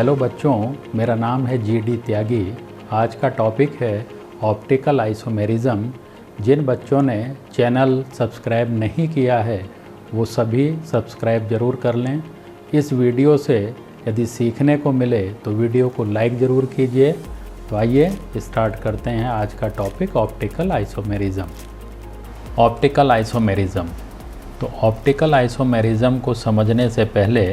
Hello बच्चों, मेरा नाम है GD त्यागी। आज का टॉपिक है ऑप्टिकल आइसोमेरिज्म। जिन बच्चों ने चैनल सब्सक्राइब नहीं किया है वो सभी सब्सक्राइब ज़रूर कर लें। इस वीडियो से यदि सीखने को मिले तो वीडियो को लाइक ज़रूर कीजिए। तो आइए स्टार्ट करते हैं आज का topic optical isomerism. Optical isomerism. तो ऑप्टिकल आइसोमेरिज्म को समझने से पहले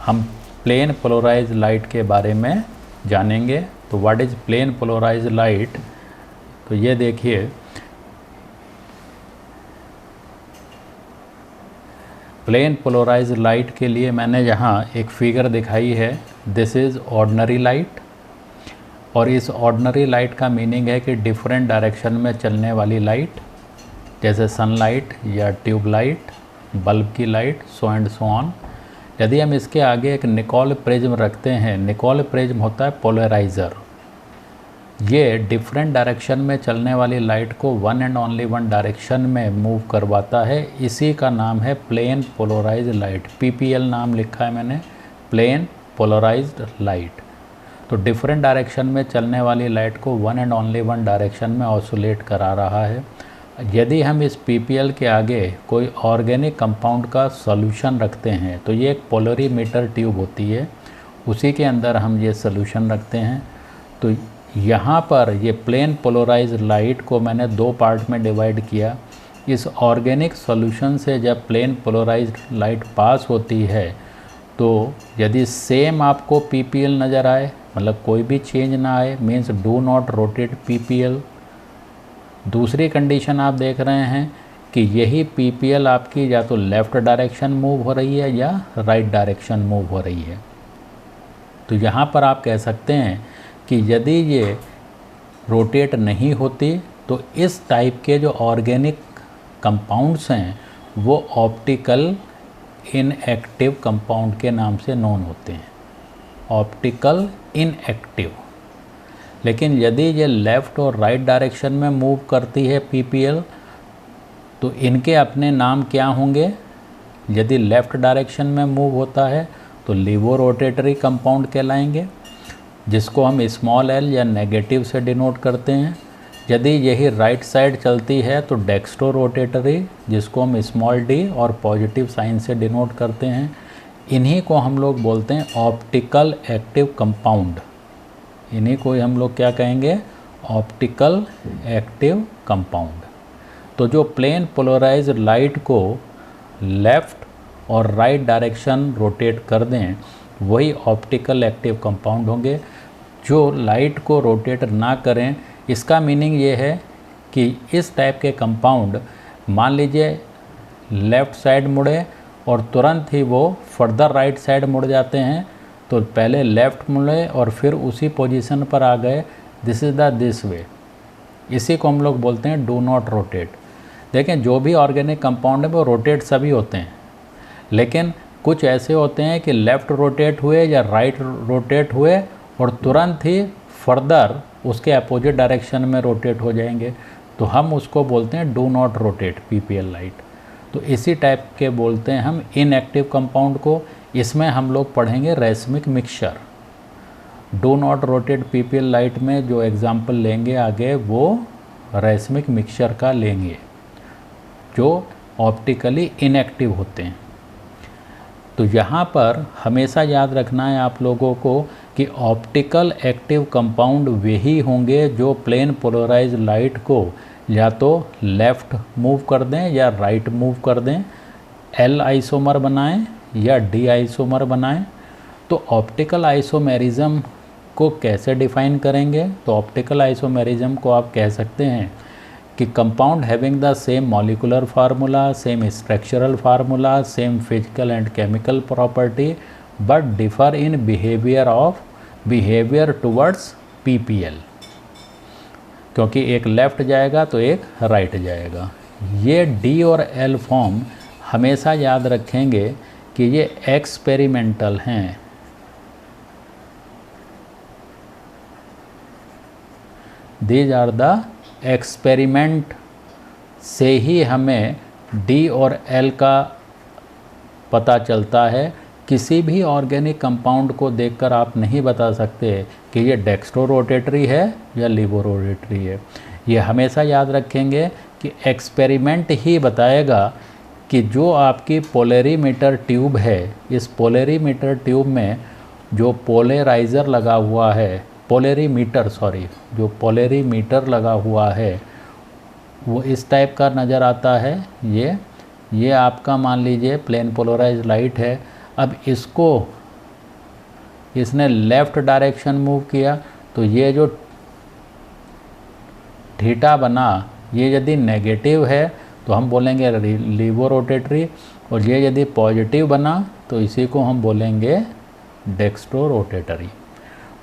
हम प्लेन पोलराइज्ड लाइट के बारे में जानेंगे। तो what is plane polarized light? तो ये देखिए, प्लेन पोलराइज्ड लाइट के लिए मैंने यहाँ एक फिगर दिखाई है। This is ordinary light. और इस ऑर्डिनरी लाइट का मीनिंग है कि डिफरेंट डायरेक्शन में चलने वाली लाइट, जैसे सनलाइट या ट्यूबलाइट, बल्ब की light, so and so on. यदि हम इसके आगे एक निकोल प्रिज्म रखते हैं, निकोल प्रिज्म होता है पोलराइज़र। ये डिफरेंट डायरेक्शन में चलने वाली लाइट को one and only one direction में मूव करवाता है। इसी का नाम है प्लेन पोलराइज्ड लाइट। PPL नाम लिखा है मैंने, प्लेन पोलराइज्ड लाइट। तो डिफरेंट डायरेक्शन में चलने वाली लाइट को one and only one direction में ऑसिलेट करा रहा है। यदि हम इस PPL के आगे कोई ऑर्गेनिक कंपाउंड का सॉल्यूशन रखते हैं, तो ये एक पोलरीमीटर ट्यूब होती है, उसी के अंदर हम ये सॉल्यूशन रखते हैं। तो यहाँ पर ये प्लेन पोलराइज्ड लाइट को मैंने दो पार्ट में डिवाइड किया। इस ऑर्गेनिक सॉल्यूशन से जब प्लेन पोलराइज्ड लाइट पास होती है, तो यदि सेम आपको PPL नज़र आए, मतलब कोई भी चेंज ना आए, means do not rotate PPL। दूसरी कंडीशन आप देख रहे हैं कि यही PPL आपकी या तो लेफ़्ट डायरेक्शन मूव हो रही है या राइट डायरेक्शन मूव हो रही है। तो यहाँ पर आप कह सकते हैं कि यदि ये रोटेट नहीं होती तो इस टाइप के जो ऑर्गेनिक कंपाउंड्स हैं वो ऑप्टिकल इनएक्टिव कंपाउंड के नाम से नोन होते हैं, ऑप्टिकल इनएक्टिव। लेकिन यदि ये लेफ़्ट और राइट डायरेक्शन में मूव करती है PPL, तो इनके अपने नाम क्या होंगे? यदि लेफ़्ट डायरेक्शन में मूव होता है तो लीवो रोटेटरी कंपाउंड कहलाएंगे, जिसको हम स्मॉल l या नेगेटिव से डिनोट करते हैं। यदि यही राइट साइड चलती है तो डेक्स्ट्रो रोटेटरी, जिसको हम स्मॉल d और पॉजिटिव साइन से डिनोट करते हैं। इन्हीं को हम लोग बोलते हैं ऑप्टिकल एक्टिव कंपाउंड। इन्हीं को हम लोग क्या कहेंगे? Optical active compound. तो जो प्लेन पोलराइज्ड लाइट को लेफ़्ट और राइट डायरेक्शन रोटेट कर दें, वही ऑप्टिकल एक्टिव कंपाउंड होंगे। जो लाइट को रोटेट ना करें, इसका मीनिंग ये है कि इस टाइप के कंपाउंड, मान लीजिए लेफ़्ट साइड मुड़े और तुरंत ही वो फर्दर राइट साइड मुड़ जाते हैं, तो पहले लेफ़्ट मुड़े और फिर उसी पोजीशन पर आ गए, दिस वे। इसी को हम लोग बोलते हैं डू नॉट रोटेट। देखें, जो भी ऑर्गेनिक कंपाउंड है वो रोटेट सभी होते हैं, लेकिन कुछ ऐसे होते हैं कि लेफ़्ट रोटेट हुए या राइट रोटेट हुए और तुरंत ही फर्दर उसके अपोजिट डायरेक्शन में रोटेट हो जाएंगे, तो हम उसको बोलते हैं do not rotate PPL light. तो इसी टाइप के बोलते हैं हम इनएक्टिव कंपाउंड को। इसमें हम लोग पढ़ेंगे racemic mixture. Do not rotate PPL light में जो एग्जाम्पल लेंगे आगे, वो रेसमिक मिक्सचर का लेंगे, जो ऑप्टिकली इनएक्टिव होते हैं। तो यहाँ पर हमेशा याद रखना है आप लोगों को कि ऑप्टिकल एक्टिव कंपाउंड वही होंगे जो प्लेन पोलराइज्ड लाइट को या तो लेफ़्ट मूव कर दें या राइट मूव कर दें, L आइसोमर बनाएं या D आइसोमर बनाएं। तो ऑप्टिकल आइसोमेरिज्म को कैसे डिफ़ाइन करेंगे? तो ऑप्टिकल आइसोमेरिज्म को आप कह सकते हैं कि compound having the same molecular formula, same structural formula, same physical and chemical property, but differ in behaviour towards PPL। क्योंकि एक लेफ़्ट जाएगा तो एक राइट जाएगा। ये D और L फॉर्म हमेशा याद रखेंगे कि ये एक्सपेरिमेंटल हैं। दीज आर द एक्सपेरिमेंट से ही हमें D और L का पता चलता है किसी भी ऑर्गेनिक कंपाउंड को देखकर आप नहीं बता सकते कि ये डेक्स्ट्रो रोटेटरी है या लीवो रोटेटरी है। ये हमेशा याद रखेंगे कि एक्सपेरिमेंट ही बताएगा कि जो आपकी पोलरीमीटर ट्यूब है, इस पोलरीमीटर ट्यूब में जो पोलराइज़र लगा हुआ है, जो पोलरीमीटर लगा हुआ है वो इस टाइप का नज़र आता है। ये आपका मान लीजिए प्लेन पोलराइज्ड लाइट है। अब इसने लेफ़्ट डायरेक्शन मूव किया तो ये जो थीटा बना, ये यदि नेगेटिव है तो हम बोलेंगे लीवो रोटेटरी, और ये यदि पॉजिटिव बना तो इसी को हम बोलेंगे डेक्स्ट्रो रोटेटरी।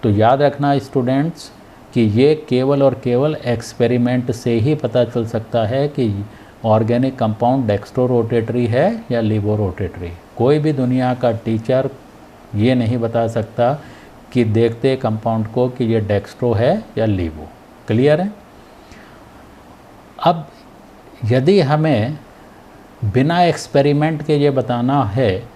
तो याद रखना स्टूडेंट्स कि ये केवल और केवल एक्सपेरिमेंट से ही पता चल सकता है कि ऑर्गेनिक कंपाउंड डेक्स्ट्रो रोटेटरी है या लीवो रोटेटरी। कोई भी दुनिया का टीचर ये नहीं बता सकता कि देखते कंपाउंड को कि ये डेक्स्ट्रो है या लीवो। क्लियर है? अब यदि हमें बिना एक्सपेरिमेंट के ये बताना है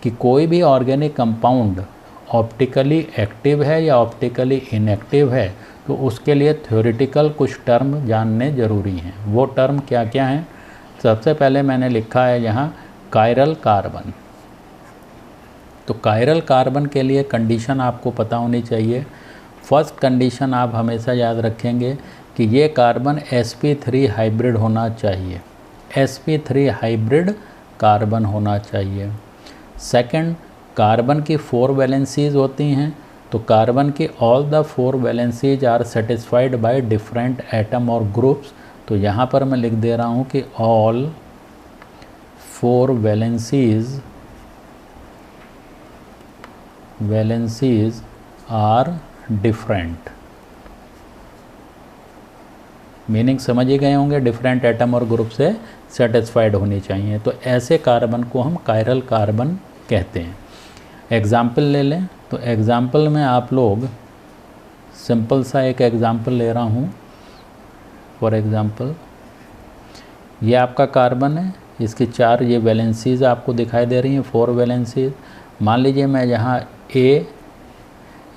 कि कोई भी ऑर्गेनिक कंपाउंड ऑप्टिकली एक्टिव है या ऑप्टिकली इनएक्टिव है, तो उसके लिए थ्योरेटिकल कुछ टर्म जानने ज़रूरी हैं। वो टर्म क्या क्या हैं? सबसे पहले मैंने लिखा है यहाँ कायरल कार्बन। तो कायरल कार्बन के लिए कंडीशन आपको पता होनी चाहिए। फर्स्ट कंडीशन आप हमेशा याद रखेंगे कि ये कार्बन sp3 हाइब्रिड होना चाहिए, sp3 हाइब्रिड कार्बन होना चाहिए। सेकंड, कार्बन की 4 वैलेंसीज होती हैं, तो कार्बन की all the 4 valencies are satisfied by different atom और ग्रुप्स। तो यहाँ पर मैं लिख दे रहा हूँ कि all 4 valencies are different. Meaning समझ ही गए होंगे, डिफरेंट एटम और ग्रुप से सेटिस्फाइड होनी चाहिए। तो ऐसे कार्बन को हम कायरल कार्बन कहते हैं। एग्ज़ाम्पल ले लें, तो एग्ज़ाम्पल में आप लोग सिंपल सा एक एग्ज़ाम्पल ले रहा हूँ। फॉर एग्ज़ाम्पल ये आपका कार्बन है, इसकी 4 ये वैलेंसीज आपको दिखाई दे रही हैं, 4 वैलेंसीज। मान लीजिए मैं यहाँ A,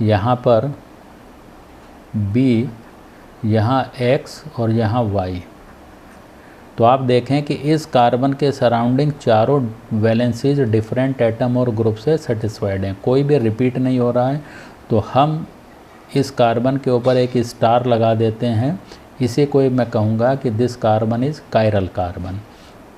यहाँ पर B, यहाँ X और यहाँ Y। तो आप देखें कि इस कार्बन के सराउंडिंग चारों वैलेंसीज डिफरेंट एटम और ग्रुप से सेटिस्फाइड हैं, कोई भी रिपीट नहीं हो रहा है। तो हम इस कार्बन के ऊपर एक स्टार लगा देते हैं, इसी को मैं कहूँगा कि this carbon is chiral carbon.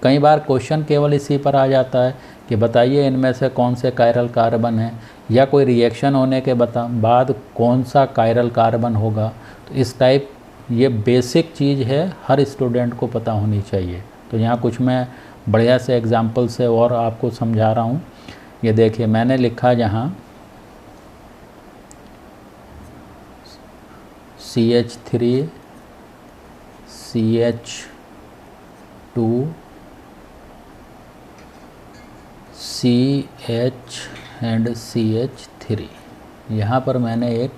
कई बार क्वेश्चन केवल इसी पर आ जाता है कि बताइए इनमें से कौन से कायरल कार्बन है, या कोई रिएक्शन होने के बाद कौन सा कायरल कार्बन होगा। तो इस टाइप ये बेसिक चीज़ है, हर स्टूडेंट को पता होनी चाहिए। तो यहाँ कुछ मैं बढ़िया से एग्जाम्पल से और आपको समझा रहा हूँ। ये देखिए मैंने लिखा यहाँ CH3 CH2 CH and CH3। यहाँ पर मैंने एक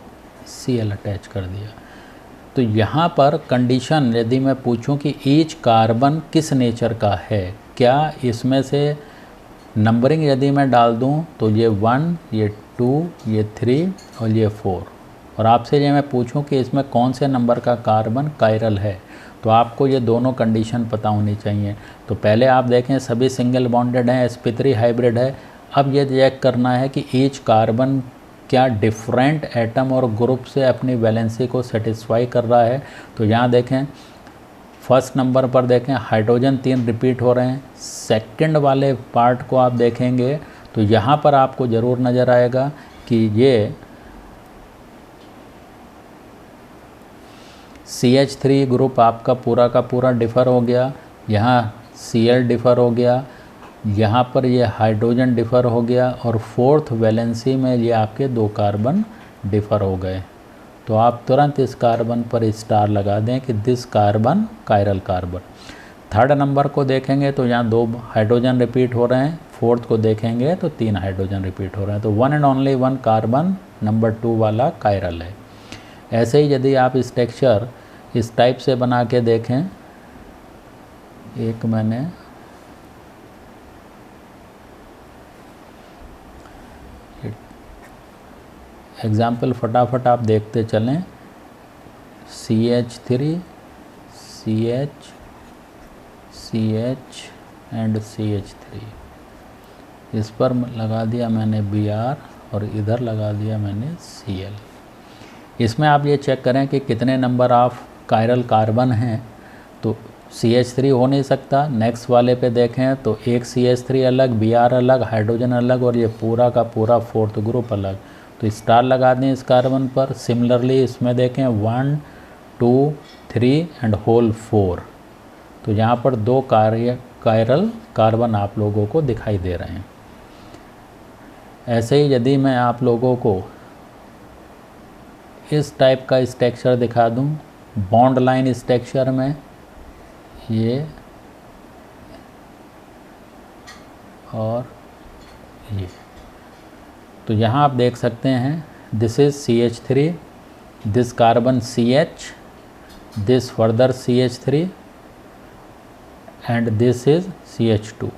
Cl अटैच कर दिया। तो यहाँ पर कंडीशन यदि मैं पूछूं कि ईच कार्बन किस नेचर का है, क्या इसमें से नंबरिंग यदि मैं डाल दूं तो ये 1, ये 2, ये 3 और ये 4, और आपसे ये मैं पूछूं कि इसमें कौन से नंबर का कार्बन कायरल है, तो आपको ये दोनों कंडीशन पता होनी चाहिए। तो पहले आप देखें सभी सिंगल बॉन्डेड हैं, sp3 हाइब्रिड है। अब ये चेक करना है कि ईच कार्बन क्या डिफरेंट एटम और ग्रुप से अपनी वैलेंसी को सेटिस्फाई कर रहा है। तो यहाँ देखें फर्स्ट नंबर पर देखें हाइड्रोजन 3 रिपीट हो रहे हैं। सेकंड वाले पार्ट को आप देखेंगे तो यहाँ पर आपको ज़रूर नज़र आएगा कि ये CH3 ग्रुप आपका पूरा का पूरा डिफ़र हो गया, यहाँ Cl डिफ़र हो गया, यहाँ पर ये हाइड्रोजन डिफ़र हो गया, और 4th वैलेंसी में ये आपके 2 कार्बन डिफ़र हो गए। तो आप तुरंत इस कार्बन पर स्टार लगा दें कि this carbon chiral carbon. Third number को देखेंगे तो यहाँ 2 हाइड्रोजन रिपीट हो रहे हैं, 4th को देखेंगे तो 3 हाइड्रोजन रिपीट हो रहे हैं। तो 1 एंड ओनली 1 कार्बन नंबर 2 वाला कायरल है। ऐसे ही यदि आप इस टेक्सचर इस टाइप से बना के देखें, एक मैंने एग्जाम्पल फटाफट आप देखते चलें। CH3 CH CH and CH3, इस पर लगा दिया मैंने Br और इधर लगा दिया मैंने Cl। इसमें आप ये चेक करें कि कितने नंबर ऑफ कायरल कार्बन हैं, तो CH3 हो नहीं सकता। नेक्स्ट वाले पे देखें तो एक CH3 अलग, Br अलग, हाइड्रोजन अलग, और ये पूरा का पूरा फोर्थ ग्रुप अलग, तो स्टार लगा दें इस कार्बन पर। सिमिलरली इसमें देखें 1 2 3 एंड होल 4, तो यहाँ पर 2 कायरल कार्बन आप लोगों को दिखाई दे रहे हैं। ऐसे ही यदि मैं आप लोगों को इस टाइप का स्ट्रक्चर दिखा दूं, बॉन्ड लाइन स्ट्रक्चर में ये और ये, तो यहाँ आप देख सकते हैं this is CH3, this carbon CH, this further CH3 and this is CH2।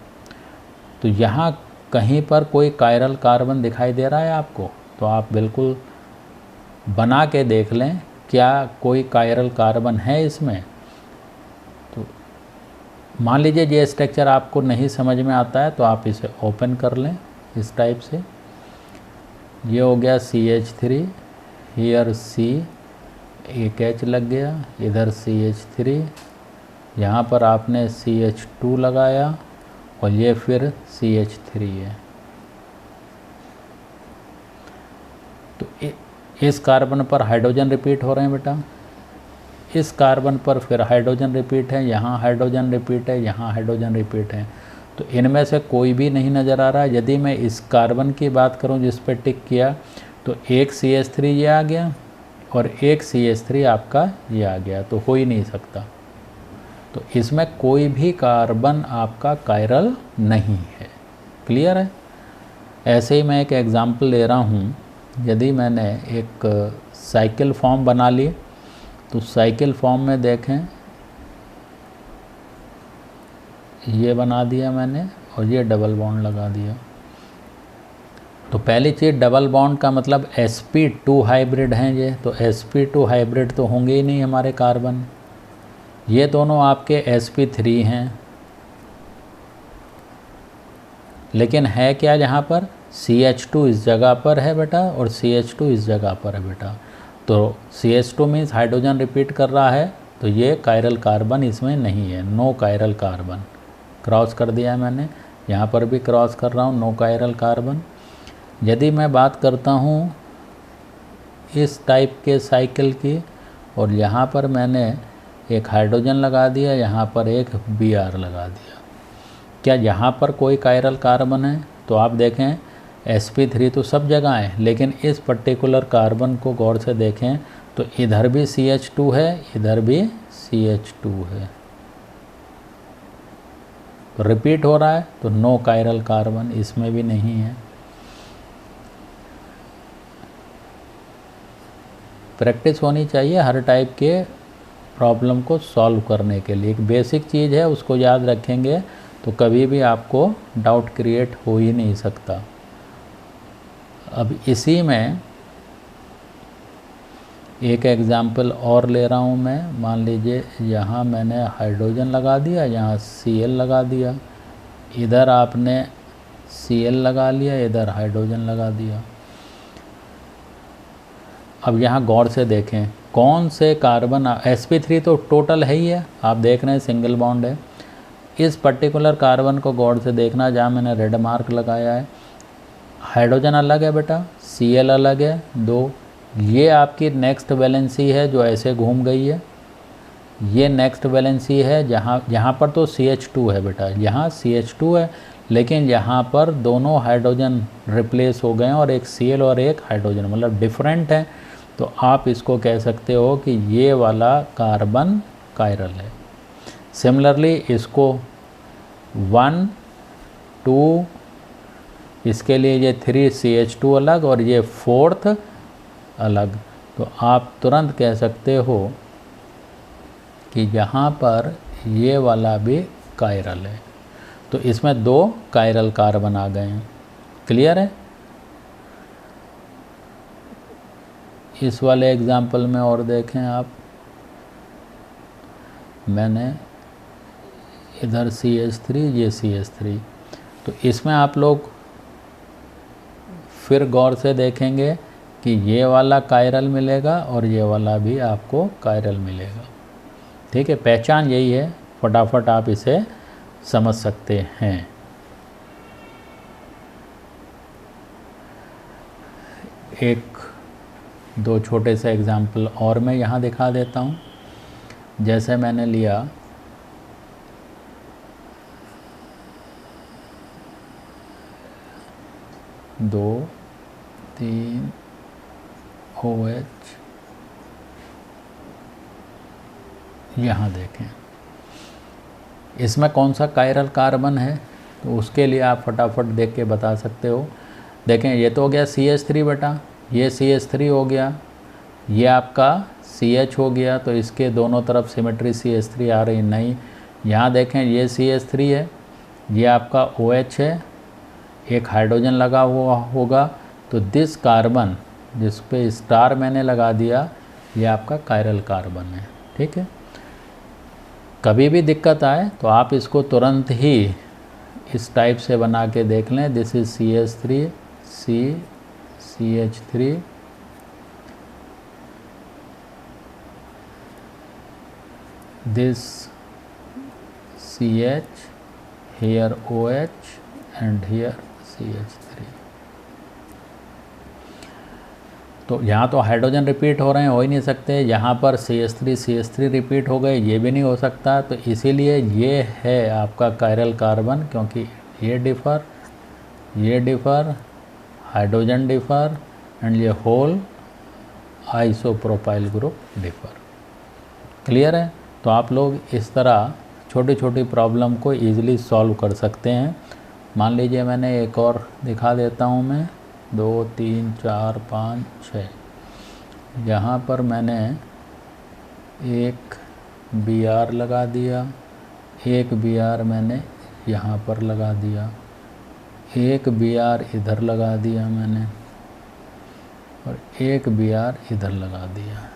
तो यहाँ कहीं पर कोई कायरल कार्बन दिखाई दे रहा है आपको, तो आप बिल्कुल बना के देख लें क्या कोई कायरल कार्बन है इसमें। तो मान लीजिए ये स्ट्रक्चर आपको नहीं समझ में आता है तो आप इसे ओपन कर लें इस टाइप से। ये हो गया CH3, हियर C, एक H लग गया, इधर CH3, यहाँ पर आपने CH2 लगाया और ये फिर CH3 है। तो इस कार्बन पर हाइड्रोजन रिपीट हो रहे हैं बेटा, इस कार्बन पर फिर हाइड्रोजन रिपीट है, यहाँ हाइड्रोजन रिपीट है, यहाँ हाइड्रोजन रिपीट है। तो इनमें से कोई भी नहीं नज़र आ रहा है। यदि मैं इस कार्बन की बात करूँ जिस पर टिक किया, तो एक CH3 ये आ गया और एक CH3 आपका ये आ गया, तो हो ही नहीं सकता। तो इसमें कोई भी कार्बन आपका कायरल नहीं है। क्लियर है? ऐसे ही मैं एक एग्जांपल ले रहा हूँ। यदि मैंने एक साइकिल फॉर्म बना ली, तो साइकिल फॉर्म में देखें ये बना दिया मैंने और ये डबल बॉन्ड लगा दिया। तो पहली चीज़, डबल बॉन्ड का मतलब sp2 हाइब्रिड हैं ये, तो sp2 हाइब्रिड तो होंगे ही नहीं हमारे कार्बन। ये दोनों आपके sp3 हैं, लेकिन है क्या यहाँ पर, CH2 इस जगह पर है बेटा और CH2 इस जगह पर है बेटा। तो CH2 मीन्स हाइड्रोजन रिपीट कर रहा है, तो ये कायरल कार्बन इसमें नहीं है, नो कायरल कार्बन। क्रॉस कर दिया है मैंने, यहाँ पर भी क्रॉस कर रहा हूँ, नो कायरल कार्बन। यदि मैं बात करता हूँ इस टाइप के साइकिल की, और यहाँ पर मैंने एक हाइड्रोजन लगा दिया, यहाँ पर एक Br लगा दिया, क्या यहाँ पर कोई कायरल कार्बन है? तो आप देखें sp3 तो सब जगह है, लेकिन इस पर्टिकुलर कार्बन को गौर से देखें तो इधर भी CH2 है, इधर भी CH2 है, तो रिपीट हो रहा है, तो नो कायरल कार्बन इसमें भी नहीं है। प्रैक्टिस होनी चाहिए हर टाइप के प्रॉब्लम को सॉल्व करने के लिए। एक बेसिक चीज़ है, उसको याद रखेंगे तो कभी भी आपको डाउट क्रिएट हो ही नहीं सकता। अब इसी में एक एग्जाम्पल और ले रहा हूँ मैं। मान लीजिए यहाँ मैंने हाइड्रोजन लगा दिया, यहाँ Cl लगा दिया, इधर आपने Cl लगा लिया, इधर हाइड्रोजन लगा दिया। अब यहाँ गौर से देखें कौन से कार्बन, sp3 तो टोटल है ही है, आप देख रहे हैं सिंगल बॉन्ड है। इस पर्टिकुलर कार्बन को गौर से देखना, जहाँ मैंने रेड मार्क लगाया है, हाइड्रोजन अलग है बेटा, Cl अलग है 2, ये आपकी नेक्स्ट वैलेंसी है जो ऐसे घूम गई है, ये नेक्स्ट वैलेंसी है यहाँ पर तो CH2 है बेटा, यहाँ CH2 है, लेकिन यहाँ पर दोनों हाइड्रोजन रिप्लेस हो गए हैं और एक Cl और एक हाइड्रोजन, मतलब डिफरेंट है। तो आप इसको कह सकते हो कि ये वाला कार्बन कायरल है। सिमिलरली इसको 1 2, इसके लिए ये 3 CH2 अलग और ये 4th अलग, तो आप तुरंत कह सकते हो कि यहाँ पर ये वाला भी कायरल है। तो इसमें 2 कायरल कार्बन आ गए हैं। क्लियर है? इस वाले एग्जाम्पल में और देखें आप, मैंने इधर CH3, ये CH3, तो इसमें आप लोग फिर गौर से देखेंगे कि ये वाला कायरल मिलेगा और ये वाला भी आपको कायरल मिलेगा। ठीक है, पहचान यही है, फटाफट आप इसे समझ सकते हैं। एक दो छोटे से एग्जाम्पल और मैं यहाँ दिखा देता हूँ। जैसे मैंने लिया 2 3 OH, यहाँ देखें इसमें कौन सा कायरल कार्बन है, तो उसके लिए आप फटाफट देख के बता सकते हो। देखें ये तो हो गया CH3 बेटा, ये CH3 हो गया, ये आपका CH हो गया, तो इसके दोनों तरफ सिमेट्री CH3 आ रही नहीं। यहाँ देखें ये CH3 है, ये आपका OH है, एक हाइड्रोजन लगा हुआ होगा, तो दिस कार्बन जिस पे स्टार मैंने लगा दिया ये आपका कायरल कार्बन है। ठीक है, कभी भी दिक्कत आए तो आप इसको तुरंत ही इस टाइप से बना के देख लें। This is CH3, CH3, this CH, here OH and here CH3। तो यहाँ तो हाइड्रोजन रिपीट हो रहे हैं, हो ही नहीं सकते। यहाँ पर CH3 रिपीट हो गए, ये भी नहीं हो सकता। तो इसीलिए ये है आपका कायरल कार्बन, क्योंकि ये डिफ़र, हाइड्रोजन डिफ़र एंड ये whole isopropyl group differ. Clear है? तो आप लोग इस तरह छोटी छोटी प्रॉब्लम को ईजिली सॉल्व कर सकते हैं। मान लीजिए मैंने एक और दिखा देता हूँ मैं, 2 3 4 5 6, यहाँ पर मैंने एक Br लगा दिया, एक Br मैंने यहाँ पर लगा दिया, एक Br इधर लगा दिया मैंने, और एक Br इधर लगा दिया।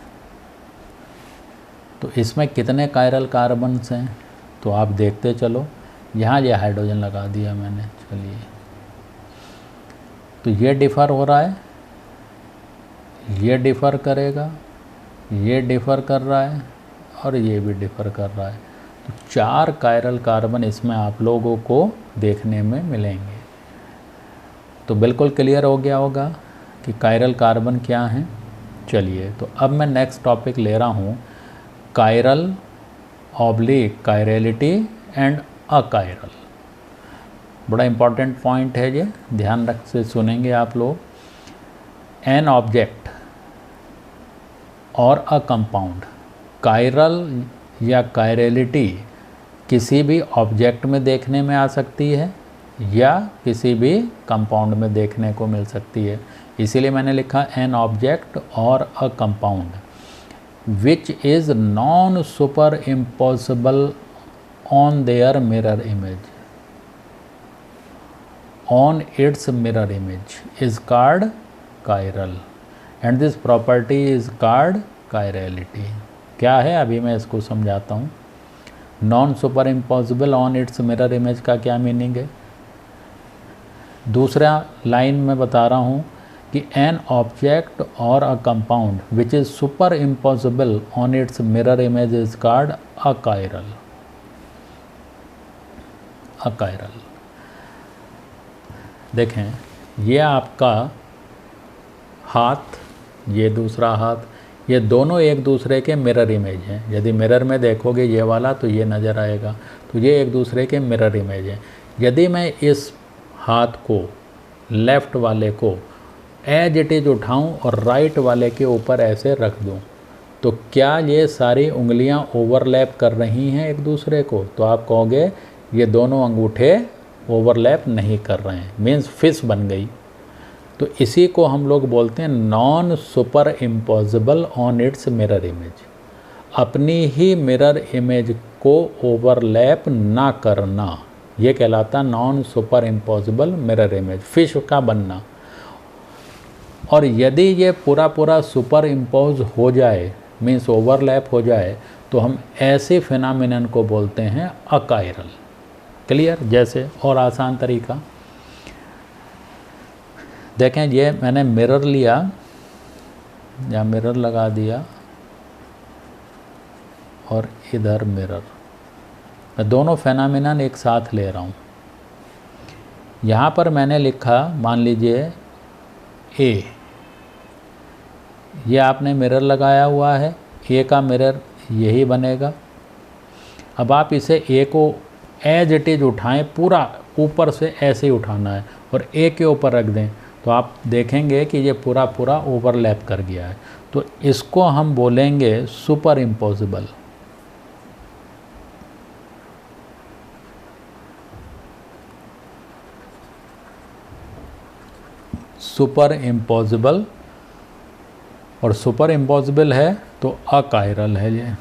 तो इसमें कितने कायरल कार्बन्स हैं तो आप देखते चलो। यहाँ ये हाइड्रोजन लगा दिया मैंने, चलिए, तो ये डिफ़र हो रहा है, ये डिफ़र करेगा, ये डिफ़र कर रहा है और ये भी डिफ़र कर रहा है। तो 4 कायरल कार्बन इसमें आप लोगों को देखने में मिलेंगे। तो बिल्कुल क्लियर हो गया होगा कि कायरल कार्बन क्या हैं। चलिए, तो अब मैं नेक्स्ट टॉपिक ले रहा हूँ, chiral oblique chirality and achiral. बड़ा इम्पॉर्टेंट पॉइंट है ये, ध्यान रख से सुनेंगे आप लोग। एन ऑब्जेक्ट और अ कंपाउंड, कायरल या कायरलिटी किसी भी ऑब्जेक्ट में देखने में आ सकती है या किसी भी कंपाउंड में देखने को मिल सकती है। इसीलिए मैंने लिखा एन ऑब्जेक्ट और a compound which is non super impossible on their mirror image, on its mirror image is called chiral and this property is called chirality। क्या है अभी मैं इसको समझाता हूँ। Non super impossible on it's mirror image का क्या meaning है। दूसरा लाइन में बता रहा हूँ कि एन ऑब्जेक्ट और a compound which is super impossible on it's mirror image is called achiral. Achiral, देखें ये आपका हाथ, ये दूसरा हाथ, ये दोनों एक दूसरे के मिरर इमेज हैं। यदि मिरर में देखोगे ये वाला तो ये नज़र आएगा, तो ये एक दूसरे के मिरर इमेज हैं। यदि मैं इस हाथ को, लेफ़्ट वाले को एज इट इज़ उठाऊं और राइट वाले के ऊपर ऐसे रख दूं, तो क्या ये सारी उंगलियां ओवरलैप कर रही हैं एक दूसरे को? तो आप कहोगे ये दोनों अंगूठे ओवरलैप नहीं कर रहे हैं, मीन्स फिश बन गई। तो इसी को हम लोग बोलते हैं non super impossible on it's mirror image. अपनी ही मिरर इमेज को ओवरलैप ना करना, ये कहलाता non super impossible mirror image, fish का बनना। और यदि ये पूरा पूरा सुपर इम्पोज हो जाए, मीन्स ओवरलैप हो जाए, तो हम ऐसे फिनोमेनन को बोलते हैं अकायरल। क्लियर? जैसे और आसान तरीका देखें, ये मैंने मिरर लिया या मिरर लगा दिया और इधर मिरर, मैं दोनों फिनोमेनन एक साथ ले रहा हूँ। यहाँ पर मैंने लिखा, मान लीजिए ए, ये आपने मिरर लगाया हुआ है, ए का मिरर यही बनेगा। अब आप इसे ए को एज इट इज उठाएं, पूरा ऊपर से ऐसे ही उठाना है और ए के ऊपर रख दें, तो आप देखेंगे कि ये पूरा पूरा ओवरलैप कर गया है। तो इसको हम बोलेंगे सुपर इम्पोजिबल। सुपर इम्पॉसिबल, और सुपर इम्पॉसिबल है तो अकायरल है ये।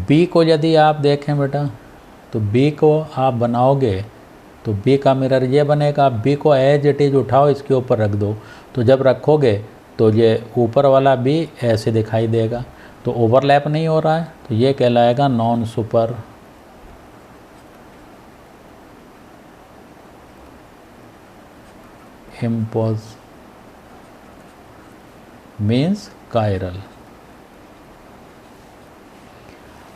बी को यदि आप देखें बेटा, तो बी को आप बनाओगे तो बी का मिरर ये बनेगा। आप बी को एज इट इज उठाओ, इसके ऊपर रख दो, तो जब रखोगे तो ये ऊपर वाला बी ऐसे दिखाई देगा, तो ओवरलैप नहीं हो रहा है, तो ये कहलाएगा non super impose, means chiral.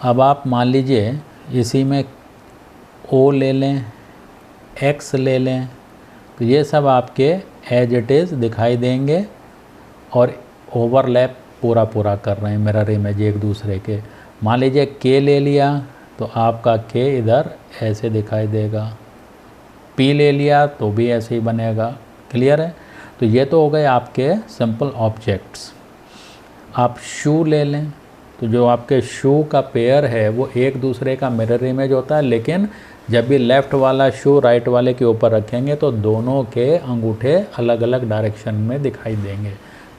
अब आप मान लीजिए इसी में ओ ले लें, एक्स ले लें, तो ये सब आपके एज इट इज़ दिखाई देंगे और ओवरलैप पूरा पूरा कर रहे हैं मिरर इमेज एक दूसरे के। मान लीजिए के ले लिया तो आपका के इधर ऐसे दिखाई देगा, पी ले लिया तो भी ऐसे ही बनेगा। क्लियर है? तो ये तो हो गए आपके सिंपल ऑब्जेक्ट्स। आप शू ले लें, तो जो आपके शू का पेयर है वो एक दूसरे का मिरर इमेज होता है, लेकिन जब भी लेफ़्ट वाला शू राइट वाले के ऊपर रखेंगे तो दोनों के अंगूठे अलग अलग डायरेक्शन में दिखाई देंगे।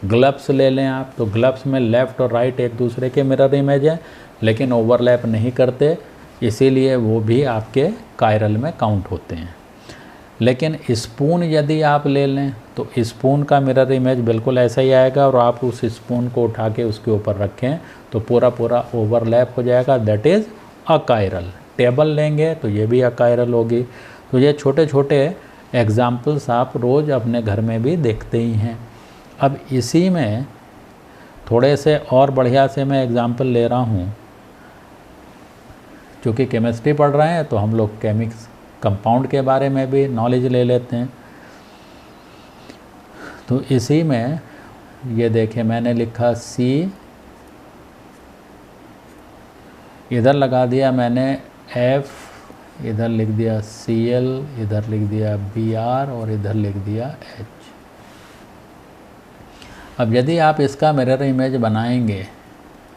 ग्लव्स ले लें आप, तो ग्लव्स में लेफ़्ट और राइट एक दूसरे के मिरर इमेज है, लेकिन ओवरलैप नहीं करते, इसीलिए वो भी आपके कायरल में काउंट होते हैं। लेकिन स्पून यदि आप ले लें तो स्पून का मिरर इमेज बिल्कुल ऐसा ही आएगा, और आप उस स्पून को उठा के उसके ऊपर रखें तो पूरा पूरा ओवरलैप हो जाएगा, दैट इज़ अकायरल। टेबल लेंगे तो ये भी अकायरल होगी। तो ये छोटे छोटे एग्जाम्पल्स आप रोज़ अपने घर में भी देखते ही हैं। अब इसी में थोड़े से और बढ़िया से मैं एग्जाम्पल ले रहा हूँ, क्योंकि केमिस्ट्री पढ़ रहे हैं तो हम लोग केमिक्स कंपाउंड के बारे में भी नॉलेज ले लेते हैं। तो इसी में ये देखें, मैंने लिखा सी, इधर लगा दिया मैंने एफ, इधर लिख दिया Cl, इधर लिख दिया Br और इधर लिख दिया H। अब यदि आप इसका मिरर इमेज बनाएंगे,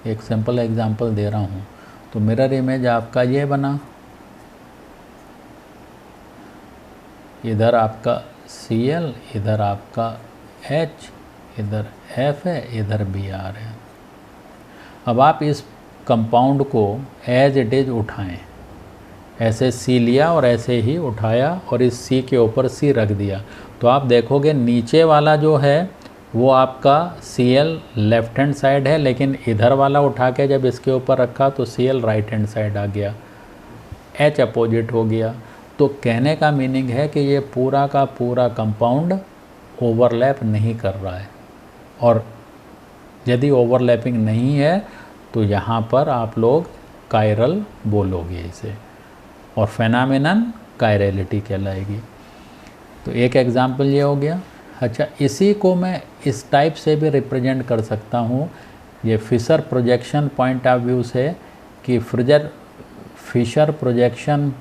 एक सिंपल एग्जांपल दे रहा हूँ, तो मिरर इमेज आपका ये बना, इधर आपका Cl, इधर आपका H, इधर F है, इधर Br है। अब आप इस कंपाउंड को एज इट इज उठाएं, ऐसे C लिया और ऐसे ही उठाया और इस C के ऊपर C रख दिया, तो आप देखोगे नीचे वाला जो है वो आपका Cl लेफ्ट हैंड साइड है, लेकिन इधर वाला उठा के जब इसके ऊपर रखा तो Cl राइट हैंड साइड आ गया, H अपोजिट हो गया। तो कहने का मीनिंग है कि ये पूरा का पूरा कंपाउंड ओवरलैप नहीं कर रहा है, और यदि ओवरलैपिंग नहीं है तो यहाँ पर आप लोग कायरल बोलोगे इसे, और फेनामिनन कायरलिटी कहलाएगी। तो एक एग्जाम्पल ये हो गया। अच्छा, इसी को मैं इस टाइप से भी रिप्रेजेंट कर सकता हूँ, ये Fischer projection point of view से, कि फिशर प्रोजेक्शन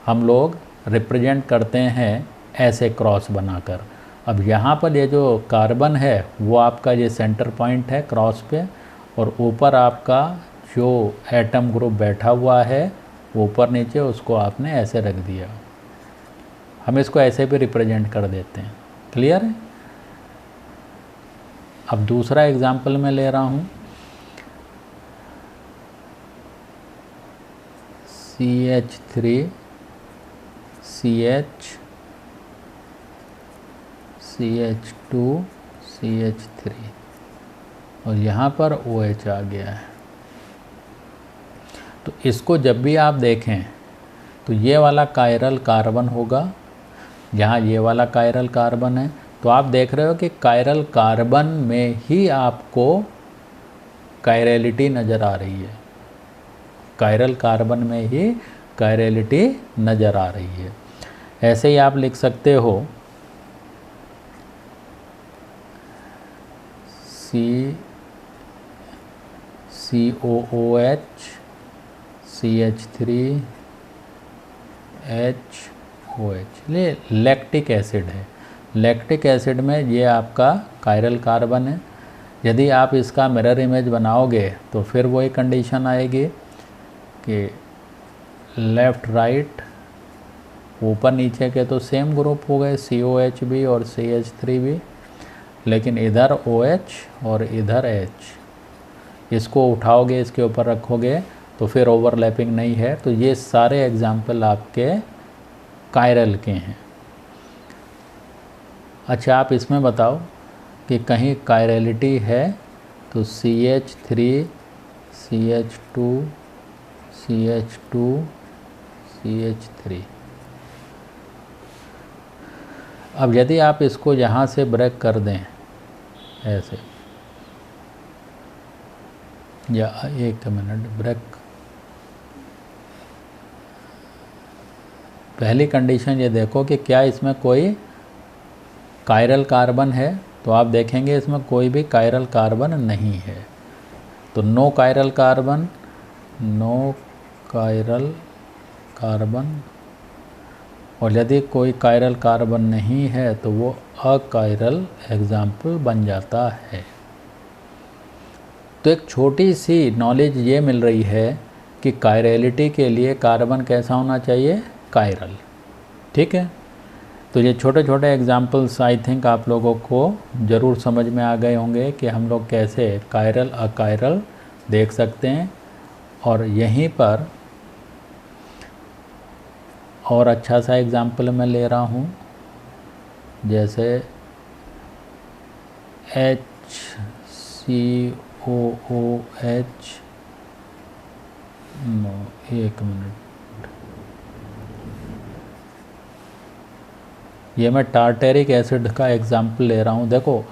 हम लोग रिप्रेजेंट करते हैं ऐसे क्रॉस बनाकर। अब यहाँ पर ये जो कार्बन है वो आपका ये सेंटर पॉइंट है क्रॉस पे, और ऊपर आपका जो एटम ग्रुप बैठा हुआ है ऊपर नीचे, उसको आपने ऐसे रख दिया। हम इसको ऐसे भी रिप्रेजेंट कर देते हैं। क्लियर है? अब दूसरा एग्जाम्पल मैं ले रहा हूँ, CH3 CH CH2 CH3 और यहाँ पर OH आ गया है। तो इसको जब भी आप देखें तो ये वाला कायरल कार्बन होगा, जहाँ ये वाला कायरल कार्बन है। तो आप देख रहे हो कि कायरल कार्बन में ही आपको कायरलिटी नज़र आ रही है, कायरल कार्बन में ही कायरलिटी नज़र आ रही है। ऐसे ही आप लिख सकते हो COOH CH3 HOH, ये लैक्टिक एसिड है। लैक्टिक एसिड में ये आपका कायरल कार्बन है। यदि आप इसका मिरर इमेज बनाओगे तो फिर वही कंडीशन आएगी कि लेफ़्ट राइट ऊपर नीचे के तो सेम ग्रुप हो गए, COH भी और CH3 भी, लेकिन इधर OH और इधर H, इसको उठाओगे इसके ऊपर रखोगे तो फिर ओवरलैपिंग नहीं है। तो ये सारे एग्जाम्पल आपके कायरल के हैं। अच्छा, आप इसमें बताओ कि कहीं कायरलिटी है तो CH3 CH2 CH2 CH3। अब यदि आप इसको यहाँ से ब्रेक कर दें ऐसे, या एक मिनट ब्रेक, पहली कंडीशन ये देखो कि क्या इसमें कोई कायरल कार्बन है। तो आप देखेंगे इसमें कोई भी कायरल कार्बन नहीं है। तो no chiral carbon, no chiral carbon, और यदि कोई कायरल कार्बन नहीं है तो वो अकायरल एग्जाम्पल बन जाता है। तो एक छोटी सी नॉलेज ये मिल रही है कि कायरलिटी के लिए कार्बन कैसा होना चाहिए, कायरल। ठीक है, तो ये छोटे छोटे एग्जाम्पल्स आई थिंक आप लोगों को ज़रूर समझ में आ गए होंगे कि हम लोग कैसे कायरल अकायरल देख सकते हैं। और यहीं पर और अच्छा सा एग्जाम्पल मैं ले रहा हूँ, जैसे HCOOH, एक मिनट, ये मैं टार्टेरिक एसिड का एग्जाम्पल ले रहा हूँ। देखो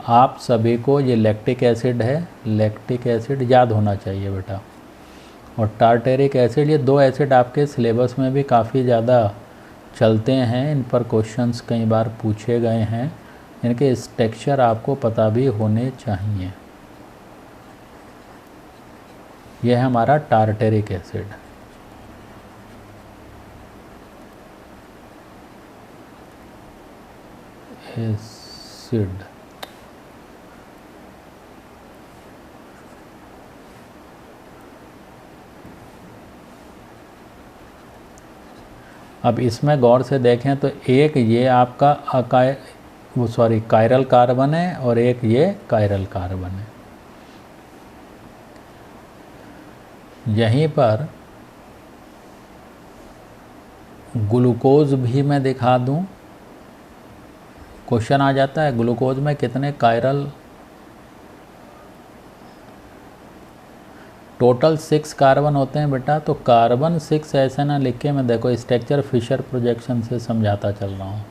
आप सभी को ये लैक्टिक एसिड है, लैक्टिक एसिड याद होना चाहिए बेटा, और टार्टेरिक एसिड, ये दो एसिड आपके सिलेबस में भी काफ़ी ज़्यादा चलते हैं। इन पर क्वेश्चंस कई बार पूछे गए हैं, इनके स्ट्रक्चर आपको पता भी होने चाहिए। यह है हमारा टार्टेरिक एसिड। एसिड अब इसमें गौर से देखें तो एक ये आपका कायरल कार्बन है और एक ये कायरल कार्बन है। यहीं पर ग्लूकोज भी मैं दिखा दूं, क्वेश्चन आ जाता है ग्लूकोज में कितने कायरल, टोटल 6 कार्बन होते हैं बेटा। तो कार्बन 6 ऐसे ना लिख के मैं देखो स्ट्रक्चर फिशर प्रोजेक्शन से समझाता चल रहा हूँ।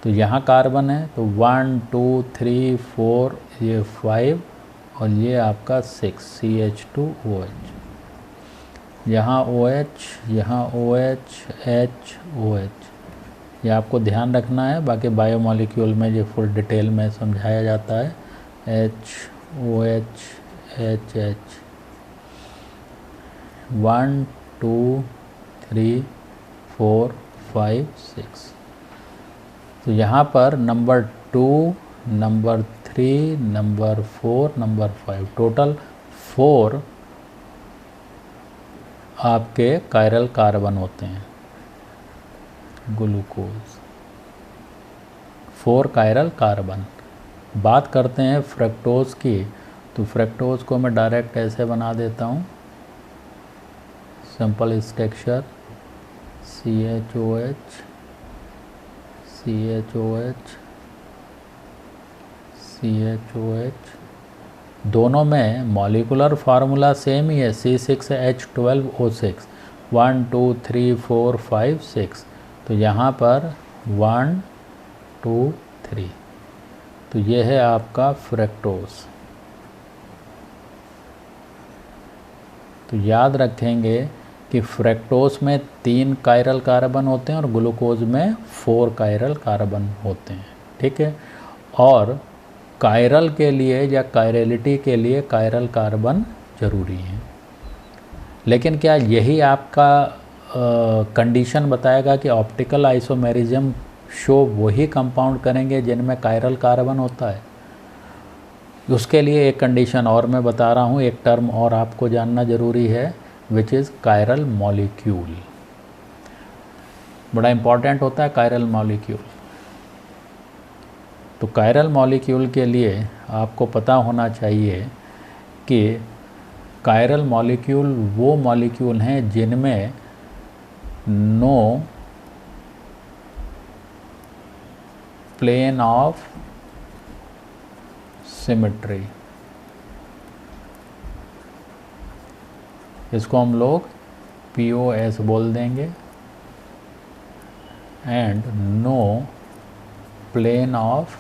तो यहाँ कार्बन है तो 1 2 3 4, ये 5 और ये आपका 6 CH2OH, यहाँ OH, यहाँ OH H OH, ये आपको ध्यान रखना है। बाकी बायोमॉलिक्यूल में ये फुल डिटेल में समझाया जाता है। HOH HH 1 2 3 4 5 6। तो यहाँ पर number 2, number 3, number 4, number 5, total 4 आपके कायरल कार्बन होते हैं। Glucose 4 chiral carbon. बात करते हैं फ्रक्टोज की, तो फ्रक्टोज को मैं डायरेक्ट ऐसे बना देता हूँ, simple structure CHOH CHOH CHOH, दोनों में मॉलिकुलर फार्मूला सेम ही है, C6H12O6, 1 2 3 4 5 6। तो यहाँ पर 1 2 3, तो ये है आपका फ्रक्टोज। तो याद रखेंगे कि फ्रक्टोज में 3 कायरल कार्बन होते हैं और ग्लूकोज में 4 कायरल कार्बन होते हैं, ठीक है। और कायरल के लिए या कायरलिटी के लिए कायरल कार्बन जरूरी है। लेकिन क्या यही आपका कंडीशन बताएगा कि ऑप्टिकल आइसोमेरिज्म शो वही कंपाउंड करेंगे जिनमें कायरल कार्बन होता है? उसके लिए एक कंडीशन और मैं बता रहा हूँ, एक टर्म और आपको जानना जरूरी है, विच इज़ कायरल मॉलिक्यूल। बड़ा इंपॉर्टेंट होता है कायरल मॉलिक्यूल। तो कायरल मॉलिक्यूल के लिए आपको पता होना चाहिए कि कायरल मॉलिक्यूल वो मॉलिक्यूल हैं जिनमें नो प्लेन ऑफ सिमेट्री, इसको हम लोग POS बोल देंगे, एंड नो प्लेन ऑफ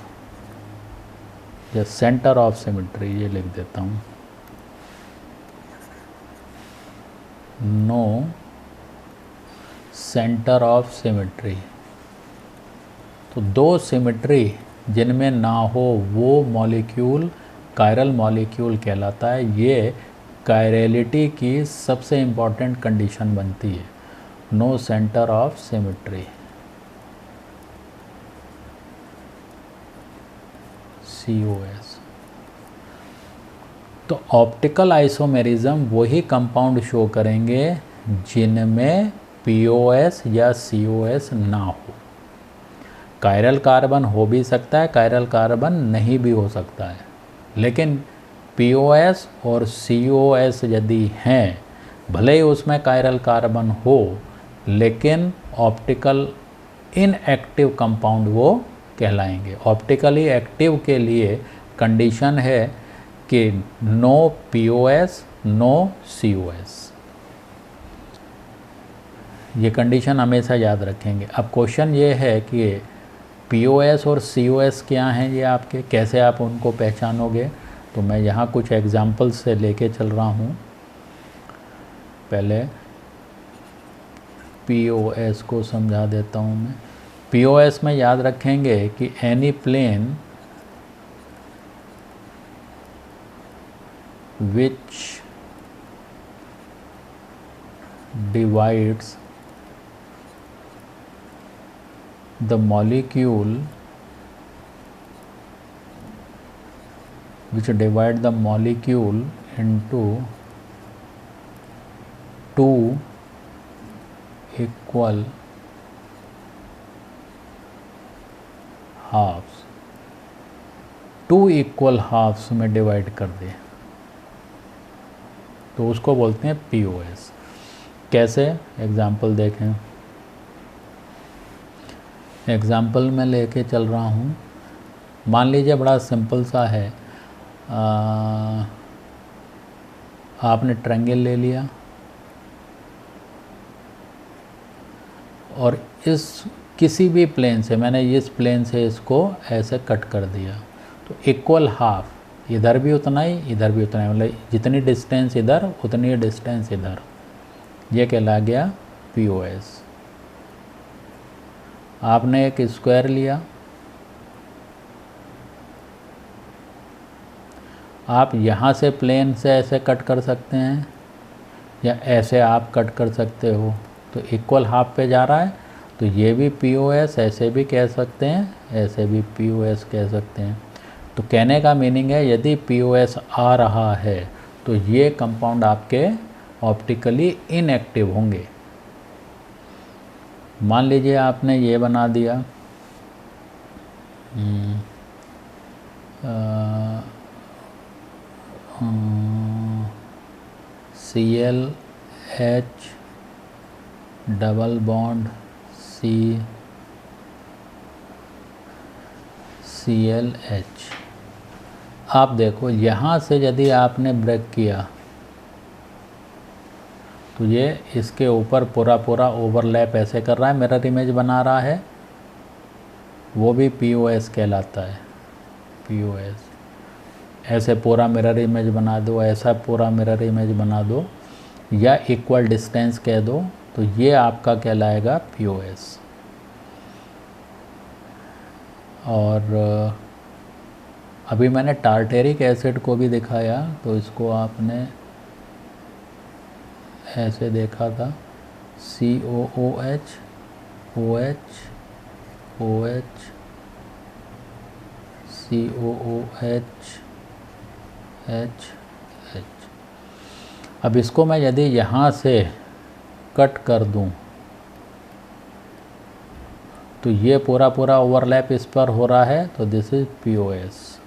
या सेंटर ऑफ सिमेट्री, ये लिख देता हूँ, नो सेंटर ऑफ सिमेट्री। तो दो सिमेट्री जिनमें ना हो वो मॉलिक्यूल कायरल मॉलिक्यूल कहलाता है। ये कायरलिटी की सबसे इम्पॉर्टेंट कंडीशन बनती है, no center of symmetry, COS। तो ऑप्टिकल आइसोमेरिज्म वही कंपाउंड शो करेंगे जिनमें POS या COS ना हो। कायरल कार्बन हो भी सकता है, कायरल कार्बन नहीं भी हो सकता है, लेकिन POS और COS यदि हैं, भले ही उसमें कायरल कार्बन हो, लेकिन ऑप्टिकल इनएक्टिव कंपाउंड वो कहलाएंगे। ऑप्टिकली एक्टिव के लिए कंडीशन है कि नो POS नो COS। ये कंडीशन हमेशा याद रखेंगे। अब क्वेश्चन ये है कि POS और COS क्या हैं, ये आपके कैसे आप उनको पहचानोगे? तो मैं यहाँ कुछ एग्जाम्पल्स से लेके चल रहा हूँ। पहले POS को समझा देता हूँ मैं। POS में याद रखेंगे कि any plane which divides the molecule into two equal halves, two equal halves में डिवाइड कर दे, तो उसको बोलते हैं POS। कैसे? एग्जाम्पल देखें। एग्जाम्पल में लेके चल रहा हूँ। मान लीजिए बड़ा सिंपल सा है, आपने ट्रायंगल ले लिया और इस किसी भी प्लेन से, मैंने इस प्लेन से इसको ऐसे कट कर दिया, तो इक्वल हाफ, इधर भी उतना ही इधर भी उतना ही, मतलब जितनी डिस्टेंस इधर उतनी डिस्टेंस इधर, ये कहला गया POS। आपने एक स्क्वायर लिया, आप यहाँ से प्लेन से ऐसे कट कर सकते हैं या ऐसे आप कट कर सकते हो, तो इक्वल हाफ पे जा रहा है, तो ये भी POS, ऐसे भी कह सकते हैं, ऐसे भी POS कह सकते हैं। तो कहने का मीनिंग है यदि POS आ रहा है तो ये कंपाउंड आपके ऑप्टिकली इनएक्टिव होंगे। मान लीजिए आपने ये बना दिया, ClH डबल बॉन्ड ClH। आप देखो यहाँ से यदि आपने ब्रेक किया तो ये इसके ऊपर पूरा पूरा ओवरलैप ऐसे कर रहा है, मिरर इमेज बना रहा है, वो भी POS कहलाता है। POS ऐसे पूरा मिरर इमेज बना दो, ऐसा पूरा मिरर इमेज बना दो, या इक्वल डिस्टेंस कह दो, तो ये आपका कहलाएगा POS। और अभी मैंने टार्टेरिक एसिड को भी दिखाया, तो इसको आपने ऐसे देखा था, COOH OH OH COOH H H। अब इसको मैं यदि यहाँ से कट कर दूँ तो ये पूरा पूरा ओवरलैप इस पर हो रहा है, तो this is POS।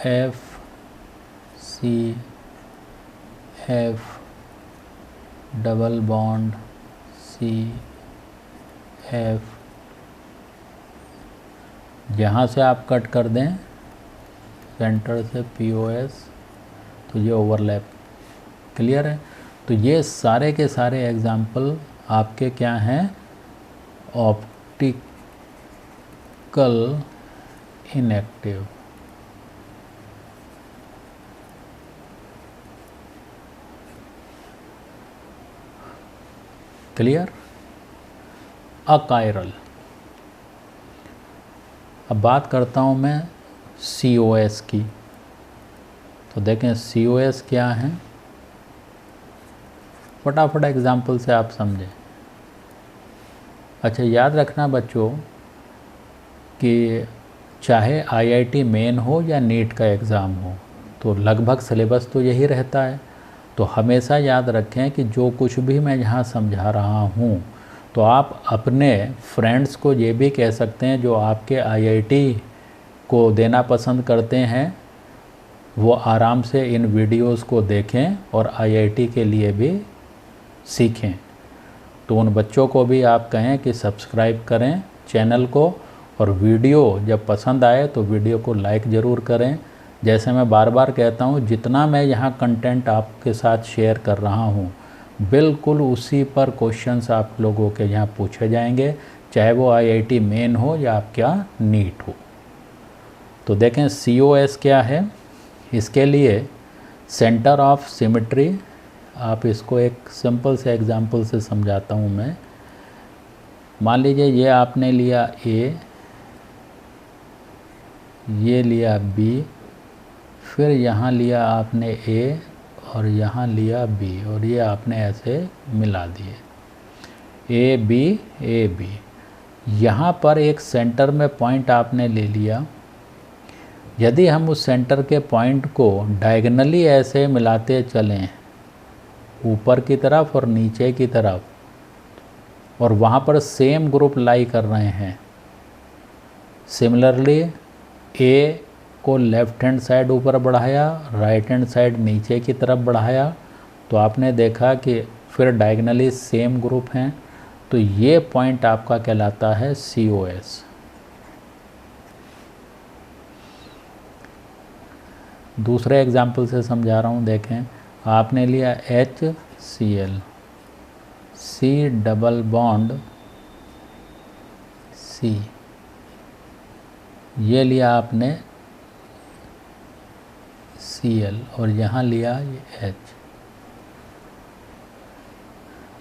FCF double bond CF, यहाँ से आप कट कर दें सेंटर से POS, तो ये ओवरलैप। क्लियर है? तो ये सारे के सारे एग्जाम्पल आपके क्या हैं, ऑप्टिकल इनएक्टिव। क्लियर? अकायरल। अब बात करता हूँ मैं COS की। तो देखें COS क्या है, फटाफट एग्जाम्पल से आप समझें। अच्छा, याद रखना बच्चों कि चाहे IIT मेन हो या नीट का एग्ज़ाम हो, तो लगभग सिलेबस तो यही रहता है। तो हमेशा याद रखें कि जो कुछ भी मैं यहाँ समझा रहा हूँ, तो आप अपने फ्रेंड्स को ये भी कह सकते हैं जो आपके IIT को देना पसंद करते हैं, वो आराम से इन वीडियोस को देखें और IIT के लिए भी सीखें। तो उन बच्चों को भी आप कहें कि सब्सक्राइब करें चैनल को, और वीडियो जब पसंद आए तो वीडियो को लाइक ज़रूर करें। जैसे मैं बार बार कहता हूँ, जितना मैं यहाँ कंटेंट आपके साथ शेयर कर रहा हूँ, बिल्कुल उसी पर क्वेश्चंस आप लोगों के यहाँ पूछे जाएंगे, चाहे वो IIT मेन हो या आपका नीट हो। तो देखें COS क्या है, इसके लिए सेंटर ऑफ सिमेट्री, आप इसको एक सिंपल से एग्जांपल से समझाता हूँ मैं। मान लीजिए ये आपने लिया A, ये लिया B, फिर यहाँ लिया आपने A और यहाँ लिया B, और ये आपने ऐसे मिला दिए A B। यहाँ पर एक सेंटर में पॉइंट आपने ले लिया। यदि हम उस सेंटर के पॉइंट को डायगोनली ऐसे मिलाते चलें ऊपर की तरफ और नीचे की तरफ, और वहाँ पर सेम ग्रुप लाई कर रहे हैं, सिमिलरली A को लेफ़्ट हैंड साइड ऊपर बढ़ाया, राइट हैंड साइड नीचे की तरफ बढ़ाया, तो आपने देखा कि फिर डायगोनली सेम ग्रुप हैं, तो ये पॉइंट आपका कहलाता है COS। दूसरे एग्जाम्पल से समझा रहा हूँ, देखें आपने लिया HCl, C double bond C, ये लिया आपने Cl और यहाँ लिया ये H।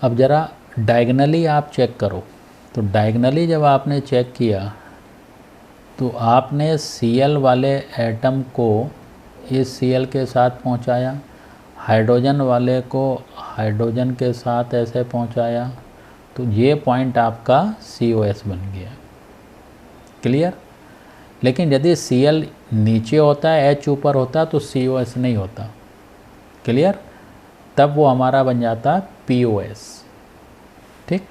अब ज़रा डायगोनली आप चेक करो, तो डायगोनली जब आपने चेक किया तो आपने Cl वाले एटम को इस Cl के साथ पहुँचाया, हाइड्रोजन वाले को हाइड्रोजन के साथ ऐसे पहुँचाया, तो ये पॉइंट आपका COS बन गया। क्लियर? लेकिन यदि Cl नीचे होता है, H ऊपर होता, तो COS नहीं होता। क्लियर? तब वो हमारा बन जाता POS। ठीक?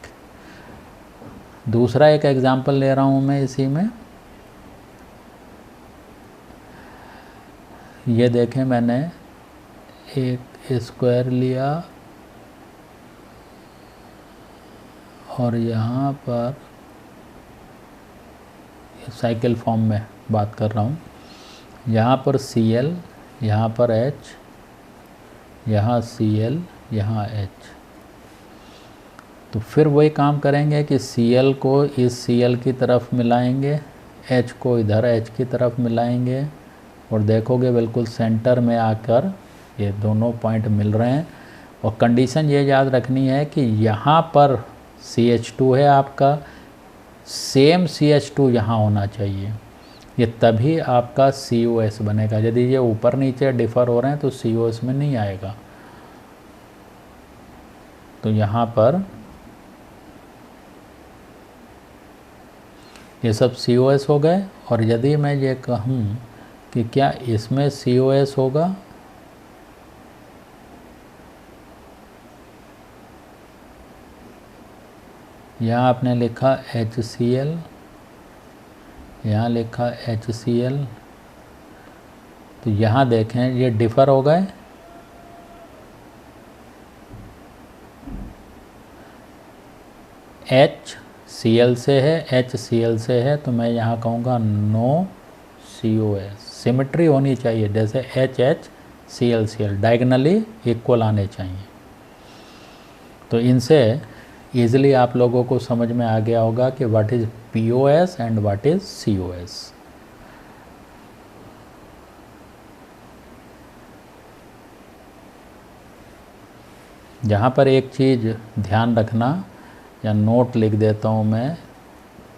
दूसरा एक एग्जांपल ले रहा हूँ मैं इसी में। ये देखें, मैंने एक स्क्वायर लिया, और यहाँ पर साइकिल फॉर्म में बात कर रहा हूँ, यहाँ पर Cl, यहाँ पर H, यहाँ Cl, यहाँ H। तो फिर वही काम करेंगे कि Cl को इस Cl की तरफ मिलाएंगे, H को इधर H की तरफ मिलाएंगे और देखोगे बिल्कुल सेंटर में आकर ये दोनों पॉइंट मिल रहे हैं। और कंडीशन ये याद रखनी है कि यहाँ पर CH2 है आपका, सेम CH2 यहाँ होना चाहिए, ये तभी आपका COS बनेगा। यदि ये ऊपर नीचे डिफ़र हो रहे हैं तो COS में नहीं आएगा। तो यहाँ पर ये सब COS हो गए। और यदि मैं ये कहूँ कि क्या इसमें COS होगा, यहाँ आपने लिखा HCl, यहाँ लिखा HCl, तो यहाँ देखें ये डिफ़र हो गए। HCl से है, HCl से है, तो मैं यहाँ कहूँगा नो COS। सिमेट्री होनी चाहिए, जैसे HCl डायगनली इक्वल आने चाहिए। तो इनसे ईज़िली आप लोगों को समझ में आ गया होगा कि what is POS and what is COS। यहाँ पर एक चीज़ ध्यान रखना, या नोट लिख देता हूँ मैं,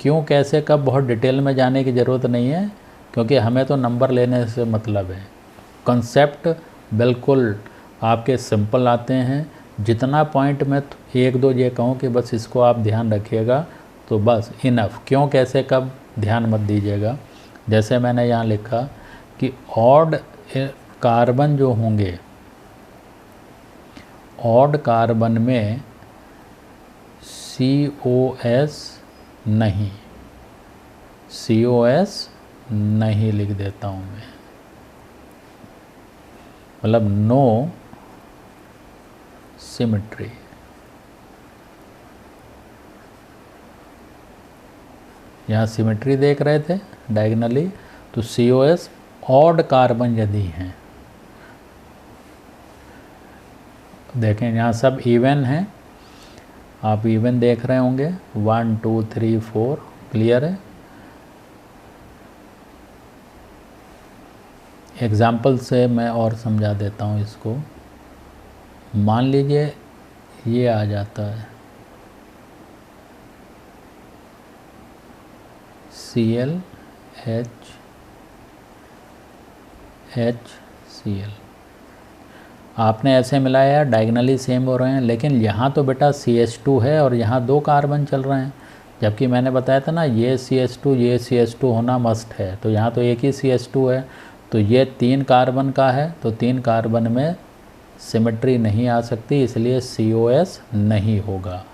क्यों कैसे कब बहुत डिटेल में जाने की ज़रूरत नहीं है, क्योंकि हमें तो नंबर लेने से मतलब है। कंसेप्ट बिल्कुल आपके सिंपल आते हैं। जितना पॉइंट में एक दो ये कहूँ कि बस इसको आप ध्यान रखिएगा तो बस इनफ, क्यों कैसे कब ध्यान मत दीजिएगा। जैसे मैंने यहाँ लिखा कि ऑड कार्बन जो होंगे, ऑड कार्बन में COS नहीं, COS नहीं लिख देता हूँ मैं, मतलब नो सिमेट्री। यहाँ सिमेट्री देख रहे थे डायगनली, तो COS ऑड कार्बन यदि हैं, देखें यहाँ सब इवन हैं, आप इवन देख रहे होंगे, 1 2 3 4 क्लियर है। एग्जाम्पल से मैं और समझा देता हूँ इसको। मान लीजिए ये आ जाता है Cl HCl, आपने ऐसे मिलाया, डायगनली सेम हो रहे हैं, लेकिन यहाँ तो बेटा CH2 है और यहाँ 2 कार्बन चल रहे हैं, जबकि मैंने बताया था ना ये CH2 ये CH2 होना मस्ट है, तो यहाँ तो एक ही CH2 है, तो ये 3 कार्बन का है, तो 3 कार्बन में सिमेट्री नहीं आ सकती, इसलिए COS नहीं होगा।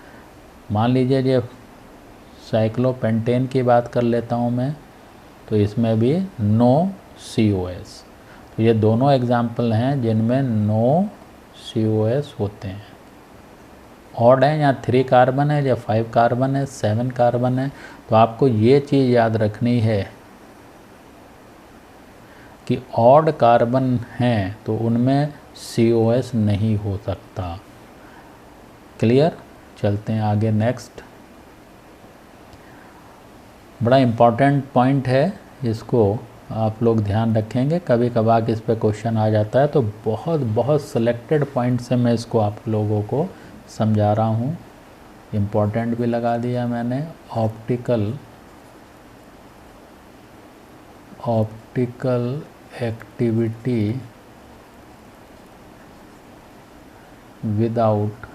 मान लीजिए ये साइक्लोपेंटेन की बात कर लेता हूँ मैं, तो इसमें भी नो COS। तो ये दोनों एग्जाम्पल हैं जिनमें नो COS होते हैं। ऑड है, यहाँ 3 कार्बन है या 5 कार्बन है, 7 कार्बन है, तो आपको ये चीज़ याद रखनी है कि ऑड कार्बन हैं तो उनमें COS नहीं हो सकता। क्लियर? चलते हैं आगे नेक्स्ट। बड़ा इम्पॉर्टेंट पॉइंट है, इसको आप लोग ध्यान रखेंगे, कभी कभार इस पे क्वेश्चन आ जाता है, तो बहुत सिलेक्टेड पॉइंट से मैं इसको आप लोगों को समझा रहा हूँ। इम्पॉर्टेंट भी लगा दिया मैंने। Optical activity without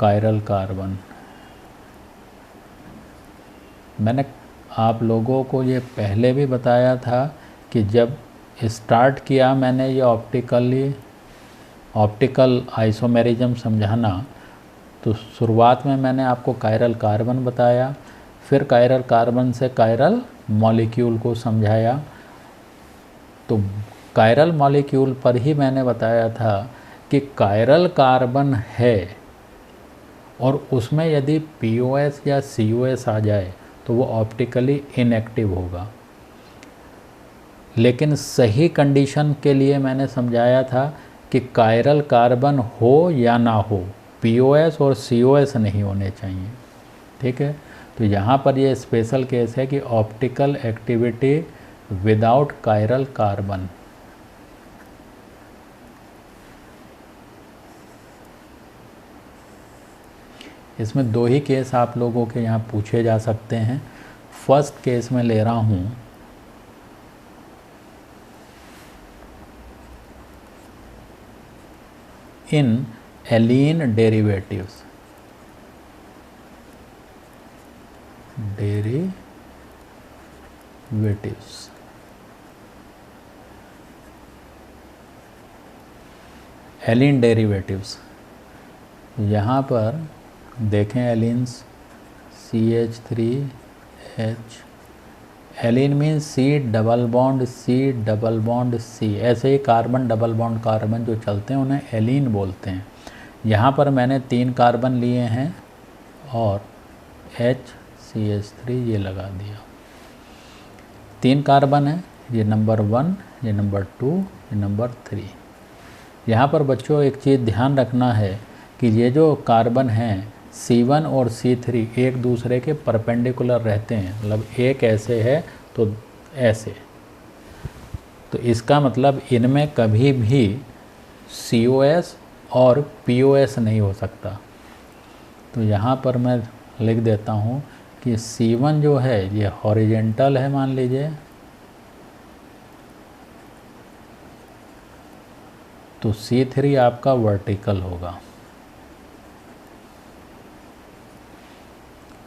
chiral carbon. मैंने आप लोगों को ये पहले भी बताया था कि जब स्टार्ट किया मैंने ये ऑप्टिकल आइसोमेरिज्म समझाना, तो शुरुआत में मैंने आपको कायरल कार्बन बताया, फिर कायरल कार्बन से कायरल मॉलिक्यूल को समझाया। तो कायरल मॉलिक्यूल पर ही मैंने बताया था कि कायरल कार्बन है और उसमें यदि POS या COS आ जाए तो वो ऑप्टिकली इनएक्टिव होगा। लेकिन सही कंडीशन के लिए मैंने समझाया था कि कायरल कार्बन हो या ना हो, POS और COS नहीं होने चाहिए। ठीक है, तो यहाँ पर ये स्पेशल केस है कि optical activity without chiral carbon. इसमें दो ही केस आप लोगों के यहाँ पूछे जा सकते हैं। फर्स्ट केस में ले रहा हूँ इन एलीन डेरिवेटिव्स, एलीन डेरिवेटिव्स। यहाँ पर देखें allenes CH3H, allene means C double bond C। ऐसे ही कार्बन डबल बॉन्ड कार्बन जो चलते हैं उन्हें एलीन बोलते हैं। यहाँ पर मैंने 3 कार्बन लिए हैं और HCH3 ये लगा दिया। 3 कार्बन है, ये नंबर 1, ये नंबर 2, ये नंबर 3। यहाँ पर बच्चों एक चीज़ ध्यान रखना है कि ये जो कार्बन हैं C1 और C3 एक दूसरे के परपेंडिकुलर रहते हैं, मतलब एक ऐसे है तो ऐसे, तो इसका मतलब इनमें कभी भी COS और POS नहीं हो सकता। तो यहाँ पर मैं लिख देता हूँ कि C1 जो है ये हॉरिजेंटल है मान लीजिए, तो C3 आपका वर्टिकल होगा।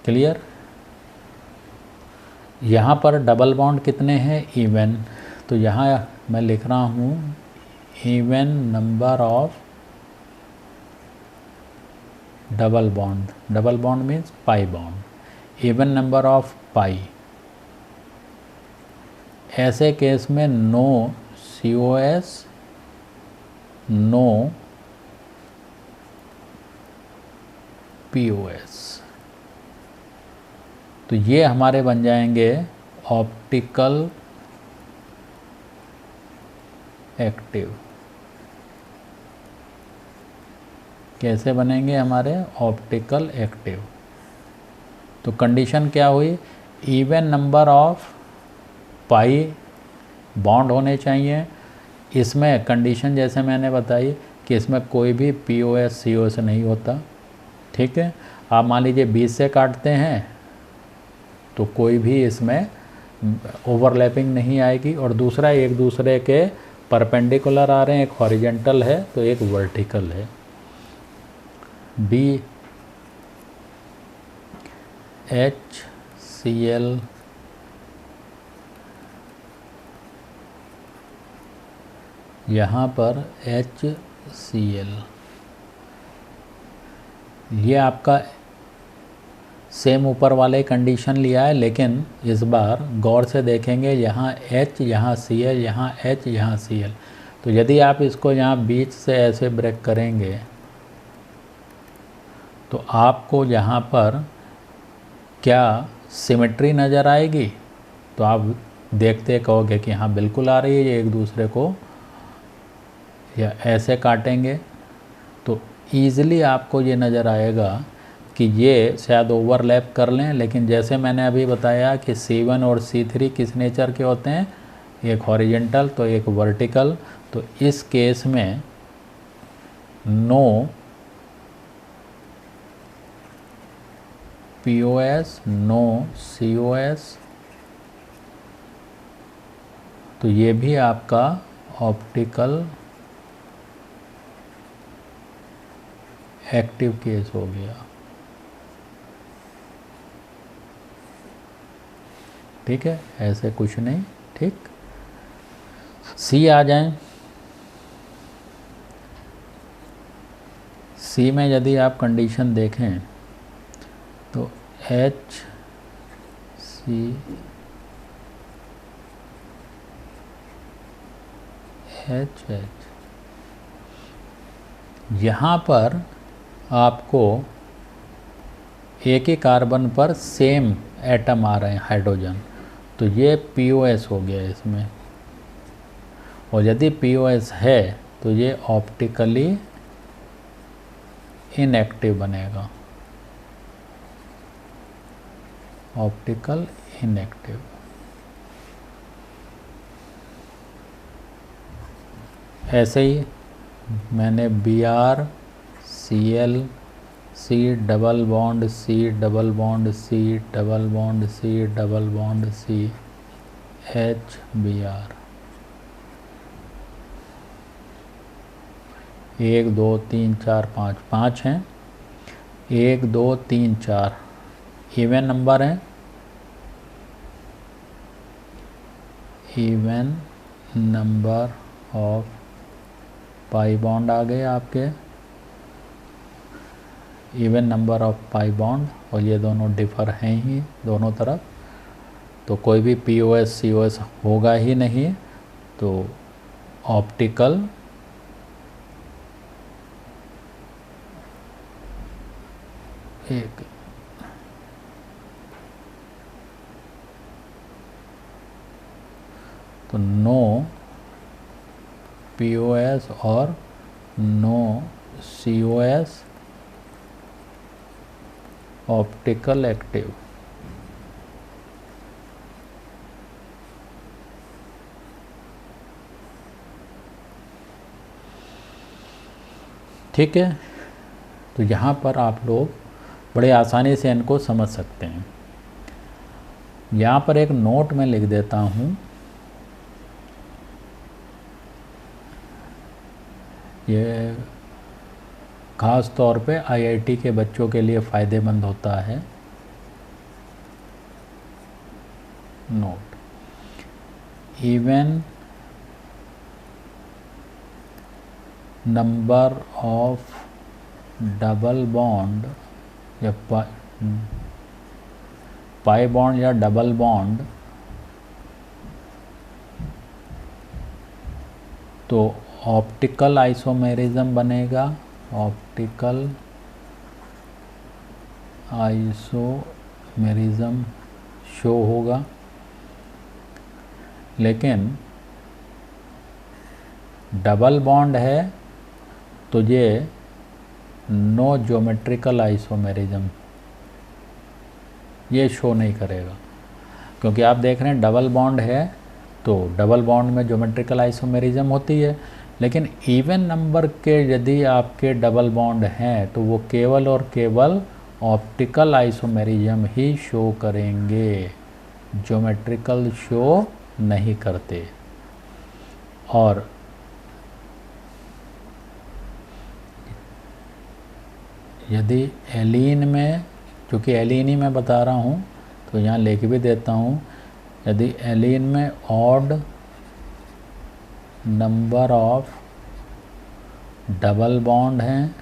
क्लियर? यहाँ पर डबल बॉन्ड कितने हैं? इवन। तो यहाँ मैं लिख रहा हूँ even number of double bond. Double bond means pi bond. Even number of pi. ऐसे केस में नो COS, नो POS। तो ये हमारे बन जाएंगे ऑप्टिकल एक्टिव। कैसे बनेंगे हमारे ऑप्टिकल एक्टिव? तो कंडीशन क्या हुई? Even number of pi bond होने चाहिए। इसमें कंडीशन जैसे मैंने बताई कि इसमें कोई भी POS COS नहीं होता। ठीक है, आप मान लीजिए 20 से काटते हैं तो कोई भी इसमें ओवरलैपिंग नहीं आएगी। और दूसरा, एक दूसरे के परपेंडिकुलर आ रहे हैं, एक हॉरिजेंटल है तो एक वर्टिकल है। BHCl यहाँ पर HCl, ये आपका सेम ऊपर वाले कंडीशन लिया है, लेकिन इस बार गौर से देखेंगे यहाँ H, यहाँ Cl, यहाँ H, यहाँ Cl। तो यदि आप इसको यहाँ बीच से ऐसे ब्रेक करेंगे तो आपको यहाँ पर क्या सिमेट्री नज़र आएगी? तो आप देखते कहोगे कि हाँ बिल्कुल आ रही है, ये एक दूसरे को या ऐसे काटेंगे तो ईज़िली आपको ये नज़र आएगा कि ये शायद ओवरलैप कर लें। लेकिन जैसे मैंने अभी बताया कि C1 और C3 किस नेचर के होते हैं, एक हॉरिजेंटल तो एक वर्टिकल। तो इस केस में नो POS, नो COS, तो ये भी आपका ऑप्टिकल एक्टिव केस हो गया। ठीक है, ऐसे कुछ नहीं। ठीक, C आ जाएं। C में यदि आप कंडीशन देखें तो HC HH, यहाँ पर आपको एक ही कार्बन पर सेम एटम आ रहे हैं हाइड्रोजन, तो ये POS हो गया इसमें। और यदि POS है तो ये ऑप्टिकली इनएक्टिव बनेगा, ऑप्टिकल इनएक्टिव। ऐसे ही मैंने BrCl C double bond C double bond C double bond C double bond C HBr 1 2 3 4 5 5 हैं, 1 2 3 4 इवन नंबर हैं, even number of pi bond आ गए आपके, even number of pi bond. और ये दोनों डिफर हैं ही दोनों तरफ, तो कोई भी POS COS होगा ही नहीं, तो ऑप्टिकल एक तो नो POS और नो COS ऑप्टिकल एक्टिव। ठीक है, तो यहाँ पर आप लोग बड़े आसानी से इनको समझ सकते हैं। यहाँ पर एक नोट मैं लिख देता हूँ, ये ख़ास तौर पे IIT के बच्चों के लिए फ़ायदेमंद होता है। Note, even number of double bond या पाई बॉन्ड या डबल बॉन्ड, तो ऑप्टिकल आइसोमेरिज्म बनेगा, ऑप्टिकल आइसोमेरिज्म शो होगा। लेकिन डबल बॉन्ड है तो ये नो ज्योमेट्रिकल आइसोमेरिज्म ये शो नहीं करेगा, क्योंकि आप देख रहे हैं डबल बॉन्ड है तो डबल बॉन्ड में ज्योमेट्रिकल आइसोमेरिज्म होती है। लेकिन इवन नंबर के यदि आपके डबल बॉन्ड हैं तो वो केवल और केवल ऑप्टिकल आइसोमेरिज्म ही शो करेंगे, ज्योमेट्रिकल शो नहीं करते। और यदि एलीन में, क्योंकि एलीन ही मैं बता रहा हूँ तो यहाँ लिख भी देता हूँ, यदि एलीन में odd number of double bond हैं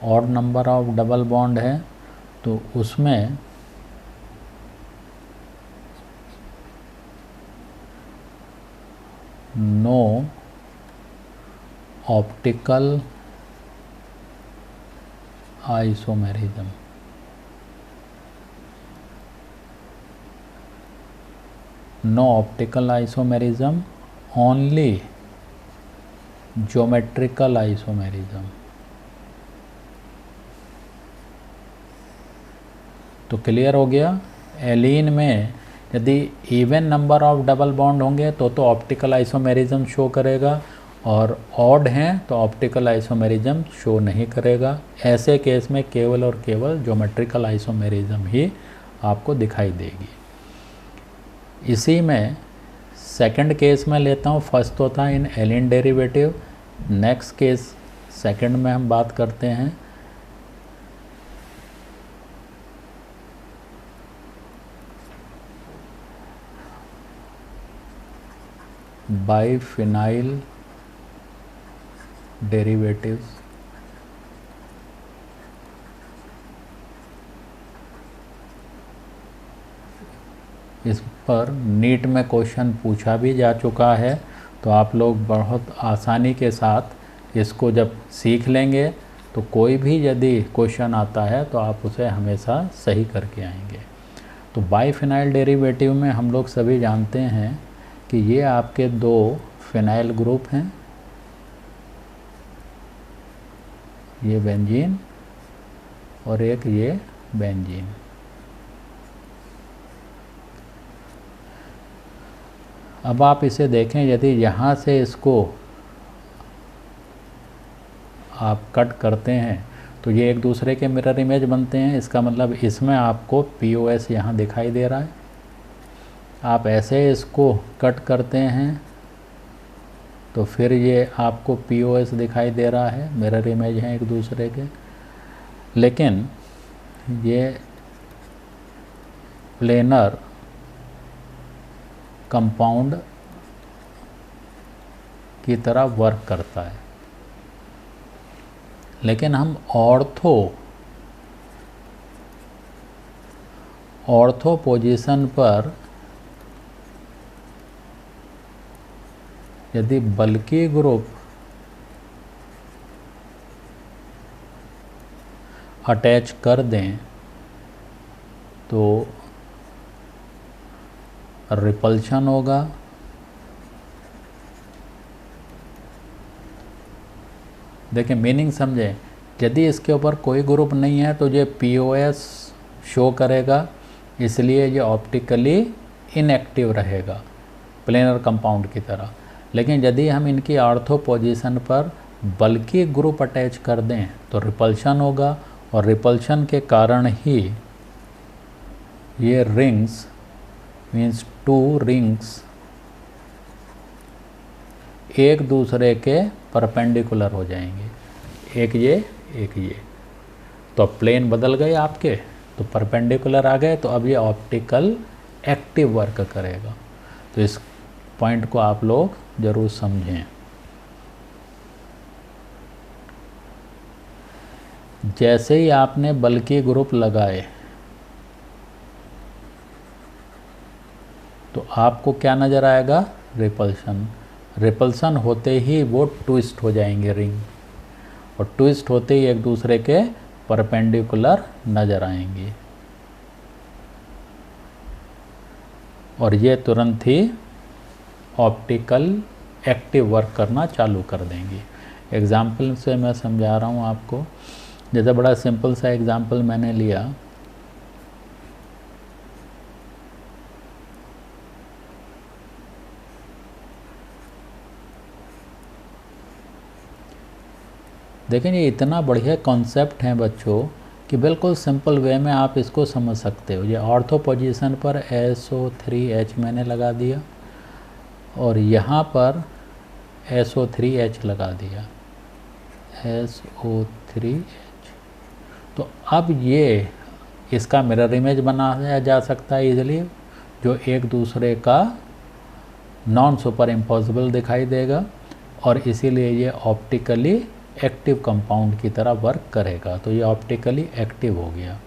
odd number of double bond है तो उसमें no optical isomerism. No optical isomerism, only geometrical isomerism. तो क्लियर हो गया। एलीन में यदि even number of double bond होंगे तो ऑप्टिकल आइसोमेरिज्म शो करेगा, और ऑड हैं तो ऑप्टिकल आइसोमेरिज्म शो नहीं करेगा। ऐसे केस में केवल और केवल ज्योमेट्रिकल आइसोमेरिज्म ही आपको दिखाई देगी। इसी में सेकंड केस में लेता हूँ, फर्स्ट तो था इन allene derivative, next case second में हम बात करते हैं बाइफिनाइल डेरिवेटिव्स। इस पर नीट में क्वेश्चन पूछा भी जा चुका है, तो आप लोग बहुत आसानी के साथ इसको जब सीख लेंगे तो कोई भी यदि क्वेश्चन आता है तो आप उसे हमेशा सही करके आएंगे। तो बाइफिनाइल डेरिवेटिव में हम लोग सभी जानते हैं कि ये आपके दो फिनाइल ग्रुप हैं, ये बेंजीन और एक ये बेंजीन। अब आप इसे देखें, यदि यहाँ से इसको आप कट करते हैं तो ये एक दूसरे के मिरर इमेज बनते हैं। इसका मतलब इसमें आपको POS यहाँ दिखाई दे रहा है। आप ऐसे इसको कट करते हैं तो फिर ये आपको POS दिखाई दे रहा है, मिरर इमेज हैं एक दूसरे के। लेकिन ये प्लेनर कंपाउंड की तरह वर्क करता है। लेकिन हम ऑर्थो पोजीशन पर यदि बल्कि ग्रुप अटैच कर दें तो रिपल्शन होगा। देखिए मीनिंग समझें, यदि इसके ऊपर कोई ग्रुप नहीं है तो ये POS शो करेगा, इसलिए ये ऑप्टिकली इनएक्टिव रहेगा प्लेनर कंपाउंड की तरह। लेकिन यदि हम इनकी ऑर्थो पोजीशन पर बल्कि ग्रुप अटैच कर दें तो रिपल्शन होगा, और रिपल्शन के कारण ही ये रिंग्स मीन्स 2 रिंग्स एक दूसरे के परपेंडिकुलर हो जाएंगे, एक ये। तो प्लेन बदल गए आपके, तो परपेंडिकुलर आ गए, तो अब ये ऑप्टिकल एक्टिव वर्क करेगा। तो इस पॉइंट को आप लोग ज़रूर समझें। जैसे ही आपने बल्कि ग्रुप लगाए तो आपको क्या नज़र आएगा? रिपल्शन। रिपल्सन होते ही वो ट्विस्ट हो जाएंगे रिंग, और ट्विस्ट होते ही एक दूसरे के परपेंडिकुलर नज़र आएंगे, और ये तुरंत ही ऑप्टिकल एक्टिव वर्क करना चालू कर देंगी। एग्ज़ाम्पल से मैं समझा रहा हूँ आपको। जैसे बड़ा सिंपल सा एग्ज़ाम्पल मैंने लिया, देखें ये इतना बढ़िया कॉन्सेप्ट है बच्चों कि बिल्कुल सिंपल वे में आप इसको समझ सकते हो। ये ऑर्थो पोजीशन पर SO3H मैंने लगा दिया, और यहाँ पर SO3H लगा दिया, SO3H। तो अब ये इसका मिरर इमेज बनाया जा सकता है इजीली, जो एक दूसरे का नॉन सुपर इम्पॉसिबल दिखाई देगा, और इसीलिए ये ऑप्टिकली एक्टिव कंपाउंड की तरह वर्क करेगा। तो ये ऑप्टिकली एक्टिव हो गया।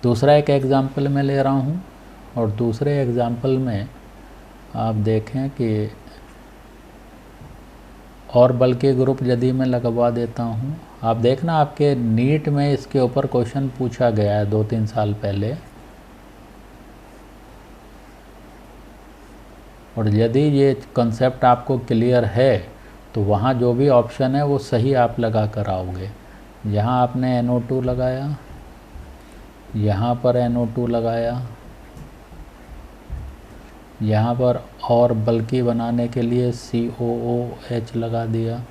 दूसरा एक एग्ज़ाम्पल मैं ले रहा हूँ, और दूसरे एग्ज़ाम्पल में आप देखें कि और बल्कि ग्रुप यदि मैं लगवा देता हूँ, आप देखना आपके नीट में इसके ऊपर क्वेश्चन पूछा गया है 2-3 साल पहले, और यदि ये कंसेप्ट आपको क्लियर है तो वहाँ जो भी ऑप्शन है वो सही आप लगा कर आओगे। यहाँ आपने NO2 लगाया, यहाँ पर NO2 लगाया, यहाँ पर और बल्कि बनाने के लिए COOH लगा दिया,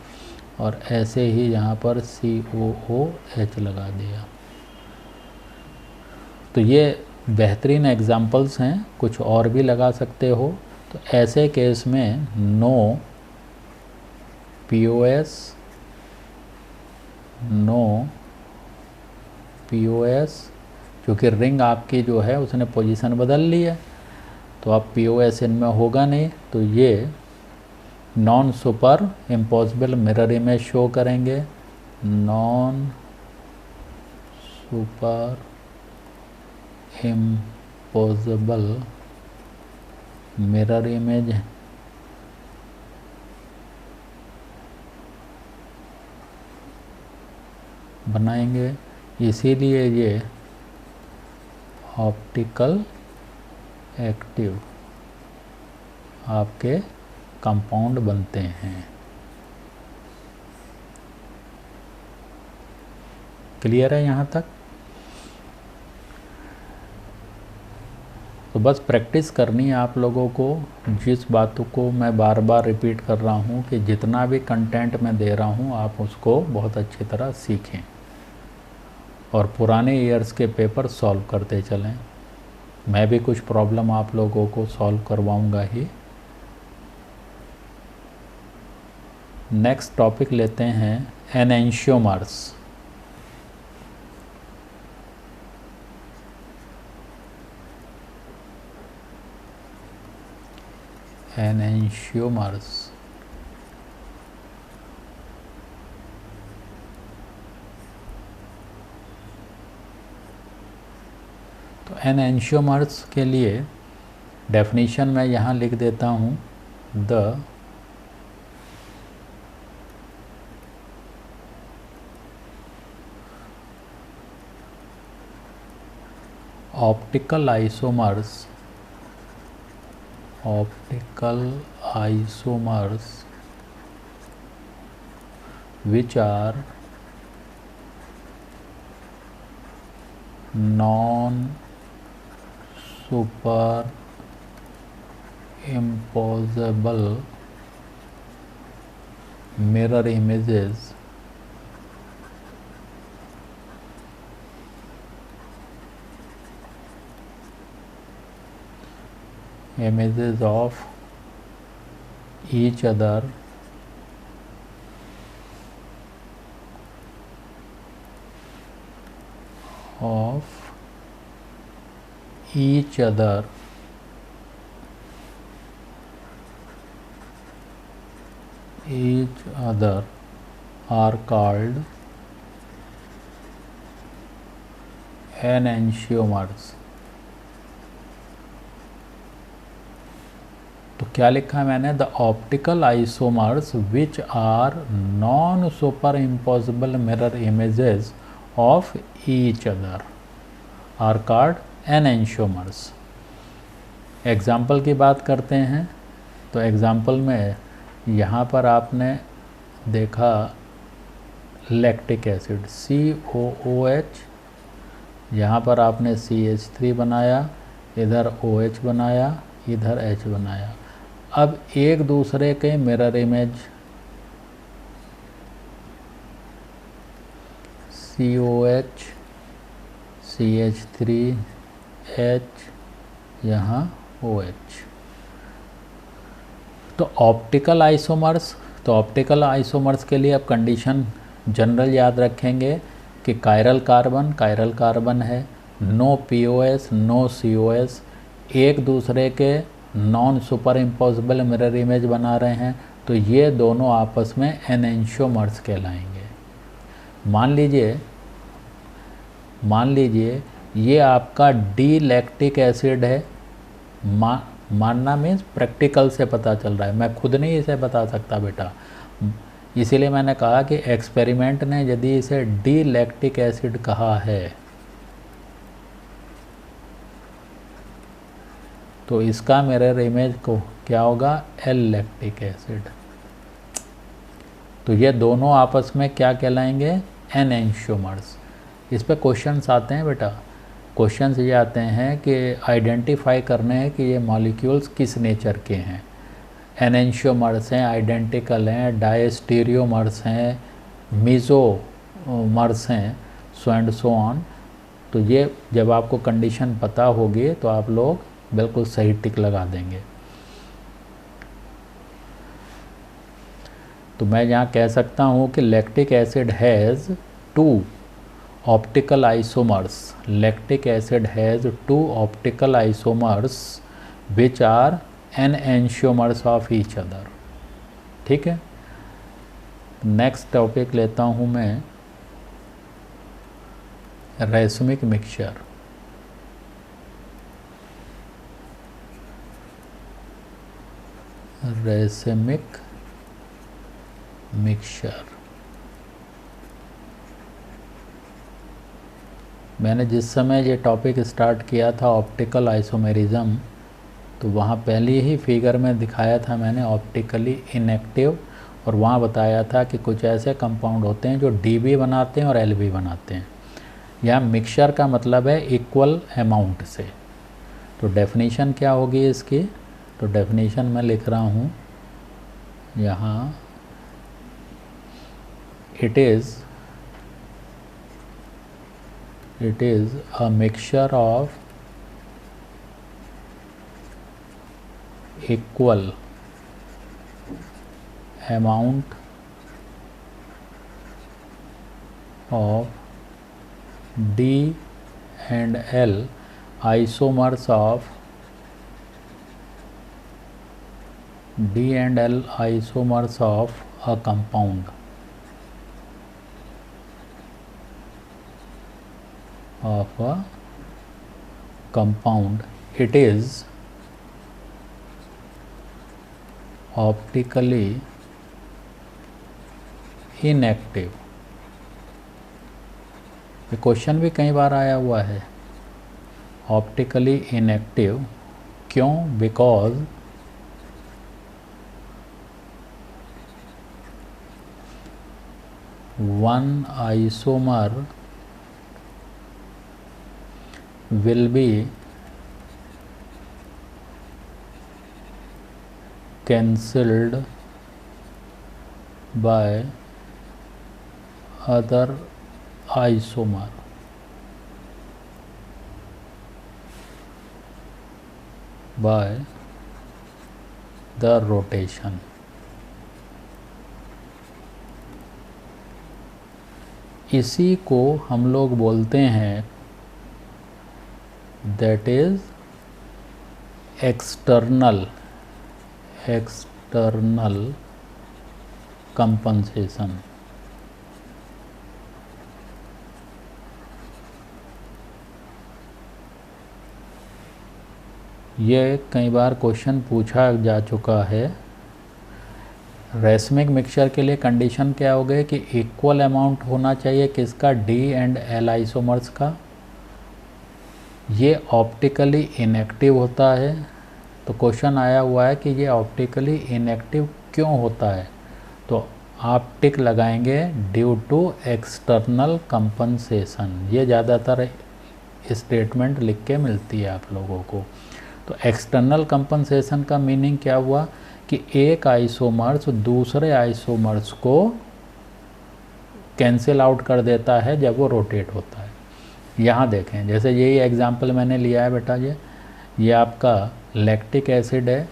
और ऐसे ही यहाँ पर COOH लगा दिया। तो ये बेहतरीन एग्जाम्पल्स हैं, कुछ और भी लगा सकते हो। तो ऐसे केस में नो POS, क्योंकि रिंग आपकी जो है उसने पोजीशन बदल ली है, तो अब POS इनमें होगा नहीं, तो ये non super impossible mirror image show करेंगे। Non super impossible mirror image बनाएंगे, इसीलिए ये ऑप्टिकल एक्टिव आपके कंपाउंड बनते हैं। क्लियर है यहाँ तक? तो बस प्रैक्टिस करनी है आप लोगों को। जिस बातों को मैं बार बार रिपीट कर रहा हूँ कि जितना भी कंटेंट मैं दे रहा हूँ आप उसको बहुत अच्छी तरह सीखें और पुराने ईयर्स के पेपर सॉल्व करते चलें। मैं भी कुछ प्रॉब्लम आप लोगों को सॉल्व करवाऊँगा ही। नेक्स्ट टॉपिक लेते हैं एनेंशियोमर्स। एनेंशियोमर्स तो एनेंशियोमर्स के लिए डेफिनेशन मैं यहाँ लिख देता हूँ, the optical isomers which are non-superimposable mirror images of each other are called enantiomers। तो क्या लिखा है मैंने? The optical isomers which are non super impossible mirror images of each other are called enantiomers. Example की बात करते हैं तो एग्जाम्पल में यहाँ पर आपने देखा लैक्टिक एसिड COOH, यहाँ पर आपने CH3 बनाया, इधर OH बनाया, इधर H बनाया। अब एक दूसरे के mirror image COH CH3 H यहाँ OH। तो ऑप्टिकल आइसोमर्स के लिए अब कंडीशन जनरल याद रखेंगे कि कायरल कार्बन है, नो POS नो COS, एक दूसरे के non super impossible mirror image बना रहे हैं, तो ये दोनों आपस में एनेंशियोमर्स कहलाएंगे। मान लीजिए ये आपका डी लैक्टिक एसिड है। मानना मीन्स प्रैक्टिकल से पता चल रहा है, मैं खुद नहीं इसे बता सकता बेटा, इसीलिए मैंने कहा कि एक्सपेरिमेंट ने यदि इसे डी लैक्टिक एसिड कहा है तो इसका मिरर इमेज को क्या होगा? L lactic acid. तो ये दोनों आपस में क्या कहलाएंगे? एनेंशियोमर्स। इस पे क्वेश्चंस आते हैं बेटा। क्वेश्चंस ये आते हैं कि आइडेंटिफाई करने हैं कि ये मॉलिक्यूल्स किस नेचर के हैं। एनेंशियोमर्स हैं, आइडेंटिकल हैं, डायस्टीरियोमर्स हैं, मीज़ोमर्स हैं, सो एंड सो ऑन। तो ये जब आपको कंडीशन पता होगी तो आप लोग बिल्कुल सही टिक लगा देंगे। तो मैं यहाँ कह सकता हूँ कि lactic acid has 2 optical isomers. Lactic acid has 2 optical isomers which are enantiomers of each other. ठीक है। नेक्स्ट टॉपिक लेता हूँ मैं रेसमिक मिक्सचर। रेसमिक मिक्सचर मैंने जिस समय ये टॉपिक स्टार्ट किया था ऑप्टिकल आइसोमेरिज्म, तो वहाँ पहले ही फिगर में दिखाया था मैंने ऑप्टिकली इनएक्टिव, और वहाँ बताया था कि कुछ ऐसे कंपाउंड होते हैं जो डीबी बनाते हैं और एलबी बनाते हैं। यहाँ मिक्सचर का मतलब है इक्वल अमाउंट से। तो डेफिनेशन क्या होगी इसकी, तो डेफिनेशन मैं लिख रहा हूँ यहाँ, it is a mixture of equal amount of D and L isomers of a compound It is optically inactive. ये क्वेश्चन भी कई बार आया हुआ है, ऑप्टिकली इनएक्टिव क्यों? Because one isomer will be cancelled by other isomer by the rotation। इसी को हम लोग बोलते हैं दैट इज एक्सटर्नल कंपनसेशन। ये कई बार क्वेश्चन पूछा जा चुका है। रेसमिक मिक्सचर के लिए कंडीशन क्या हो गई कि इक्वल अमाउंट होना चाहिए किसका, डी एंड एल आइसोमर्स का। ये ऑप्टिकली इनएक्टिव होता है। तो क्वेश्चन आया हुआ है कि ये ऑप्टिकली इनएक्टिव क्यों होता है, तो आप टिक लगाएंगे ड्यू टू एक्सटर्नल कंपनसेशन। ये ज़्यादातर स्टेटमेंट लिख के मिलती है आप लोगों को। तो एक्सटर्नल कंपनसेशन का मीनिंग क्या हुआ कि एक आइसोमर्स दूसरे आइसोमर्स को कैंसिल आउट कर देता है जब वो रोटेट होता है। यहाँ देखें, जैसे यही एग्जांपल मैंने लिया है बेटा, ये आपका लैक्टिक एसिड है।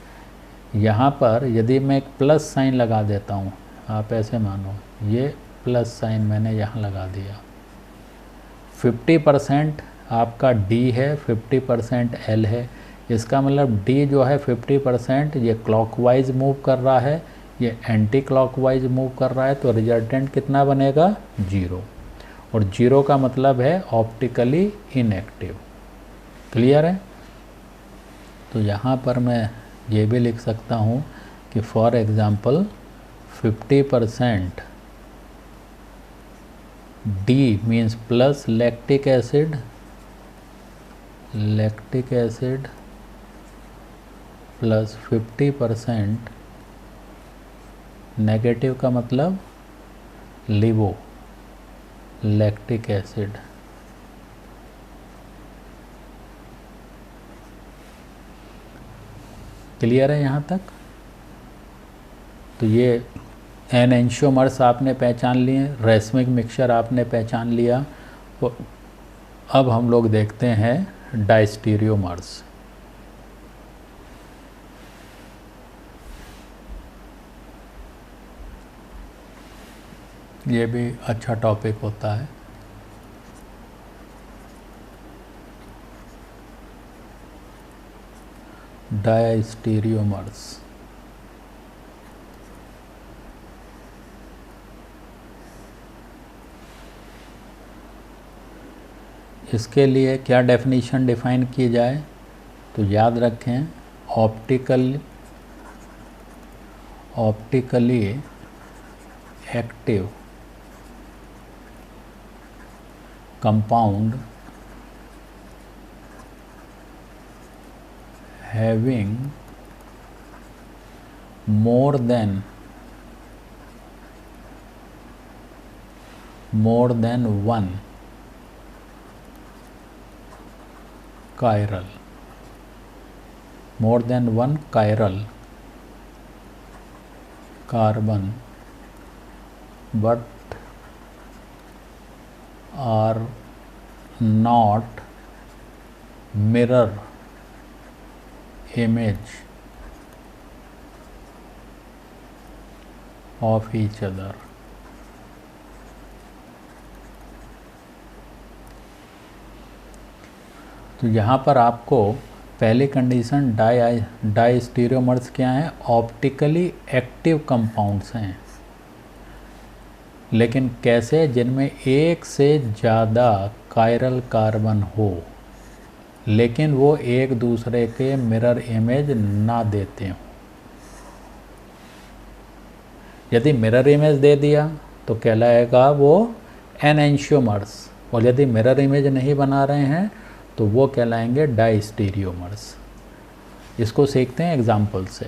यहाँ पर यदि मैं एक प्लस साइन लगा देता हूँ, आप ऐसे मानो ये प्लस साइन मैंने यहाँ लगा दिया, 50% आपका डी है, 50% एल है। इसका मतलब डी जो है 50% ये क्लॉकवाइज मूव कर रहा है, ये एंटी क्लॉकवाइज मूव कर रहा है, तो रिजल्टेंट कितना बनेगा, 0। और 0 का मतलब है ऑप्टिकली इनएक्टिव। क्लियर है? तो यहाँ पर मैं ये भी लिख सकता हूँ कि for example 50% D means plus lactic acid plus 50% negative का मतलब लिवो लैक्टिक एसिड। क्लियर है यहाँ तक? तो ये एनेंशियोमर्स आपने पहचान लिए, रेसमिक मिक्सचर आपने पहचान लिया। तो अब हम लोग देखते हैं डायस्टीरियोमर्स। ये भी अच्छा टॉपिक होता है। डायस्टीरियोमर्स, इसके लिए क्या डेफिनेशन डिफाइन की जाए, तो याद रखें optically active compound having more than 1 chiral, more than 1 chiral carbon, but are not mirror image of each other. तो यहाँ पर आपको पहली कंडीशन डाई स्टीरियोमर्स क्या हैं, ऑप्टिकली एक्टिव कंपाउंड्स हैं, लेकिन कैसे, जिनमें एक से ज़्यादा कायरल कार्बन हो लेकिन वो एक दूसरे के मिरर इमेज ना देते हों। यदि मिरर इमेज दे दिया तो कहलाएगा वो एनेंशियोमर्स, और यदि मिरर इमेज नहीं बना रहे हैं तो वो कहलाएंगे डाइस्टीरियोमर्स। इसको सीखते हैं एग्जाम्पल से।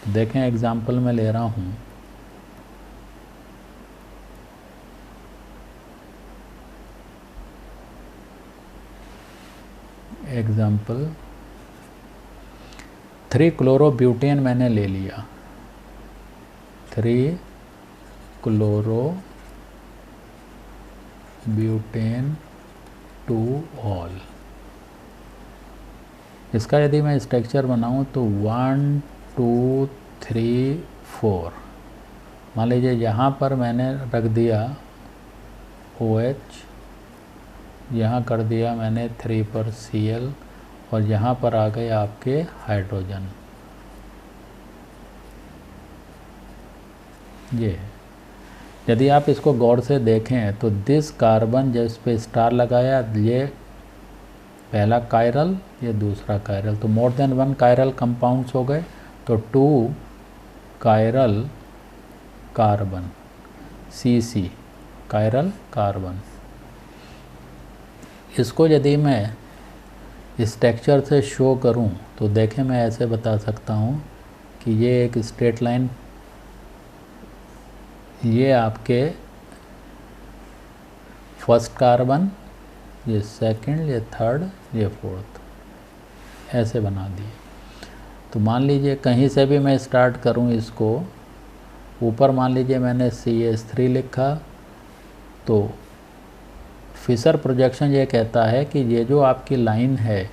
देखें एग्जाम्पल में ले रहा हूँ, एग्जाम्पल 3-क्लोरोब्यूटेन मैंने ले लिया, 3-क्लोरोब्यूटेन 2 ऑल। इसका यदि मैं स्ट्रक्चर बनाऊं तो 1 2 3 4, मान लीजिए यहाँ पर मैंने रख दिया OH, यहाँ कर दिया मैंने 3 पर Cl, और यहाँ पर आ गए आपके हाइड्रोजन। ये यदि आप इसको गौर से देखें तो दिस कार्बन जिस पे स्टार लगाया, ये पहला कायरल, ये दूसरा कायरल, तो मोर देन 1 कायरल कंपाउंड्स हो गए, तो 2 chiral carbon, CC chiral carbon. इसको यदि मैं स्ट्रक्चर से शो करूं तो देखें, मैं ऐसे बता सकता हूं कि ये एक स्ट्रेट लाइन, ये आपके फर्स्ट कार्बन, ये सेकंड, ये थर्ड, ये फोर्थ, ऐसे बना दिए। तो मान लीजिए कहीं से भी मैं स्टार्ट करूं इसको, ऊपर मान लीजिए मैंने CH3 लिखा, तो फिशर प्रोजेक्शन ये कहता है कि ये जो आपकी लाइन है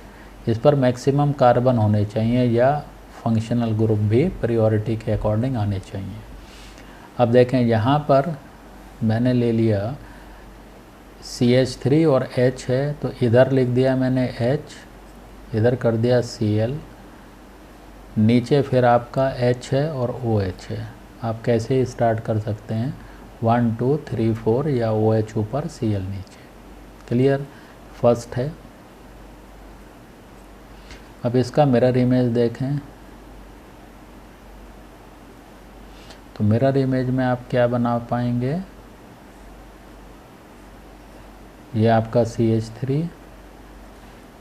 इस पर मैक्सिमम कार्बन होने चाहिए, या फंक्शनल ग्रुप भी प्रायोरिटी के अकॉर्डिंग आने चाहिए। अब देखें यहाँ पर मैंने ले लिया CH3 और H है, तो इधर लिख दिया मैंने H, इधर कर दिया Cl, नीचे फिर आपका H है और OH है। आप कैसे स्टार्ट कर सकते हैं, 1 2 3 4, या OH ऊपर Cl नीचे। क्लियर, फर्स्ट है। अब इसका मिरर इमेज देखें, तो मिरर इमेज में आप क्या बना पाएंगे, ये आपका CH3,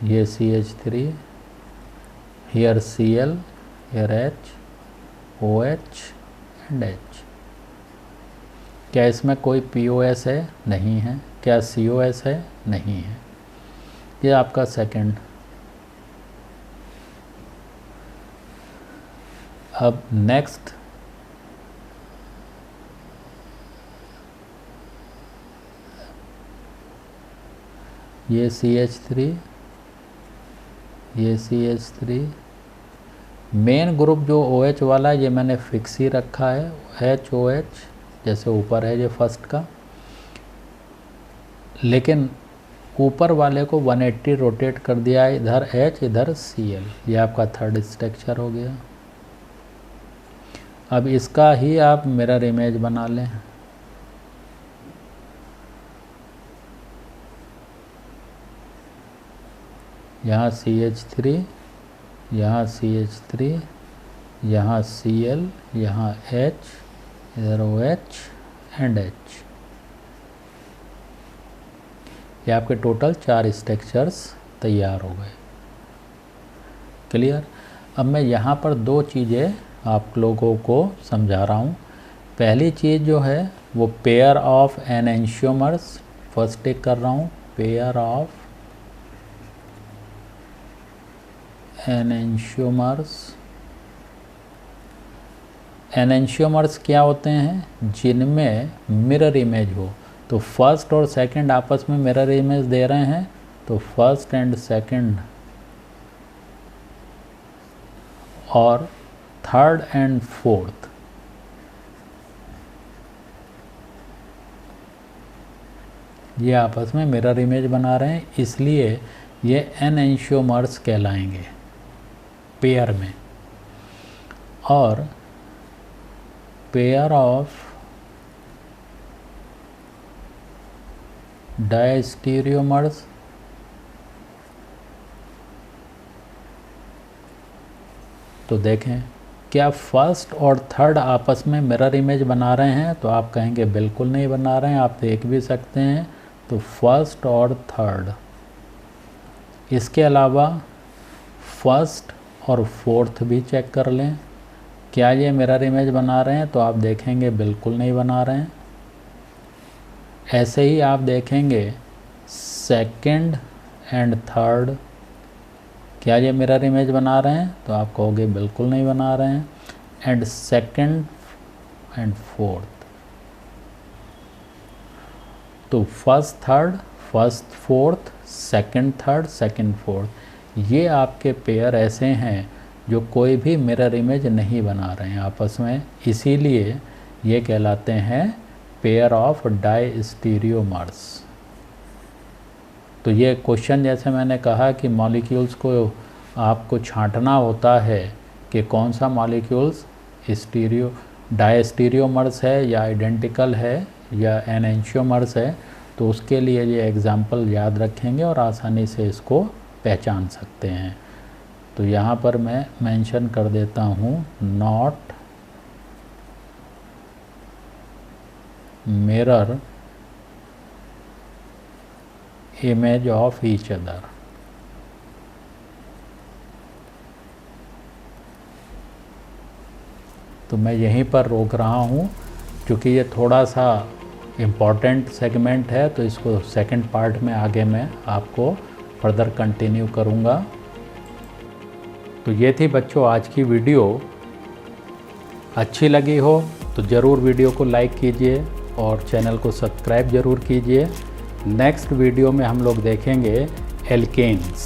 ये CH3, here Cl, here H, OH and H। क्या इसमें कोई POS है? नहीं है। क्या COS है? नहीं है। ये आपका सेकंड। अब नेक्स्ट ये CH3, ये CH3, मेन ग्रुप जो OH वाला ये मैंने फिक्स ही रखा है, HOH जैसे ऊपर है ये फर्स्ट का, लेकिन ऊपर वाले को 180 रोटेट कर दिया है, इधर H इधर Cl, ये आपका थर्ड स्ट्रक्चर हो गया। अब इसका ही आप मिरर इमेज बना लें। यहाँ CH3, यहाँ CH3, यहाँ Cl, यहाँ H, इधर OH एंड H। ये आपके टोटल 4 स्ट्रक्चर्स तैयार हो गए। क्लियर। अब मैं यहाँ पर दो चीज़ें आप लोगों को समझा रहा हूँ। पहली चीज़ जो है वो पेयर ऑफ एनेंशियोमर्स, फर्स्ट टिक कर रहा हूँ, पेयर ऑफ एनेंशियोमर्स। एनेंशियोमर्स क्या होते हैं? जिनमें मिरर इमेज हो। तो फर्स्ट और सेकंड आपस में मिरर इमेज दे रहे हैं, तो फर्स्ट एंड सेकंड और थर्ड एंड फोर्थ ये आपस में मिरर इमेज बना रहे हैं, इसलिए ये एनेंशियोमर्स कहलाएंगे पेयर में। और पेयर ऑफ डायस्टीरियोमर्स तो देखें क्या फर्स्ट और थर्ड आपस में मिरर इमेज बना रहे हैं? तो आप कहेंगे बिल्कुल नहीं बना रहे हैं, आप देख भी सकते हैं। तो फर्स्ट और थर्ड, इसके अलावा फर्स्ट और फोर्थ भी चेक कर लें, क्या ये मिरर इमेज बना रहे हैं? तो आप देखेंगे बिल्कुल नहीं बना रहे हैं। ऐसे ही आप देखेंगे सेकंड एंड थर्ड, क्या ये मिरर इमेज बना रहे हैं? तो आप कहोगे बिल्कुल नहीं बना रहे हैं। एंड सेकंड एंड फोर्थ, तो first third, first fourth, second third, second fourth, ये आपके पेयर ऐसे हैं जो कोई भी मिरर इमेज नहीं बना रहे हैं आपस में, इसीलिए ये कहलाते हैं पेयर ऑफ डायस्टीरियोमर्स। तो ये क्वेश्चन, जैसे मैंने कहा कि मॉलिक्यूल्स को आपको छांटना होता है कि कौन सा मॉलिक्यूल्स डायस्टीरियोमर्स है या आइडेंटिकल है या एनेंशियोमर्स है, तो उसके लिए ये एग्जाम्पल याद रखेंगे और आसानी से इसको पहचान सकते हैं। तो यहाँ पर मैं मेंशन कर देता हूँ not mirror image of each other. तो मैं यहीं पर रोक रहा हूँ, क्योंकि ये थोड़ा सा इम्पॉर्टेंट सेगमेंट है, तो इसको सेकंड पार्ट में आगे मैं आपको फर्दर कंटिन्यू करूँगा। तो ये थी बच्चों आज की वीडियो। अच्छी लगी हो तो ज़रूर वीडियो को लाइक कीजिए और चैनल को सब्सक्राइब ज़रूर कीजिए। नेक्स्ट वीडियो में हम लोग देखेंगे एल्केन्स।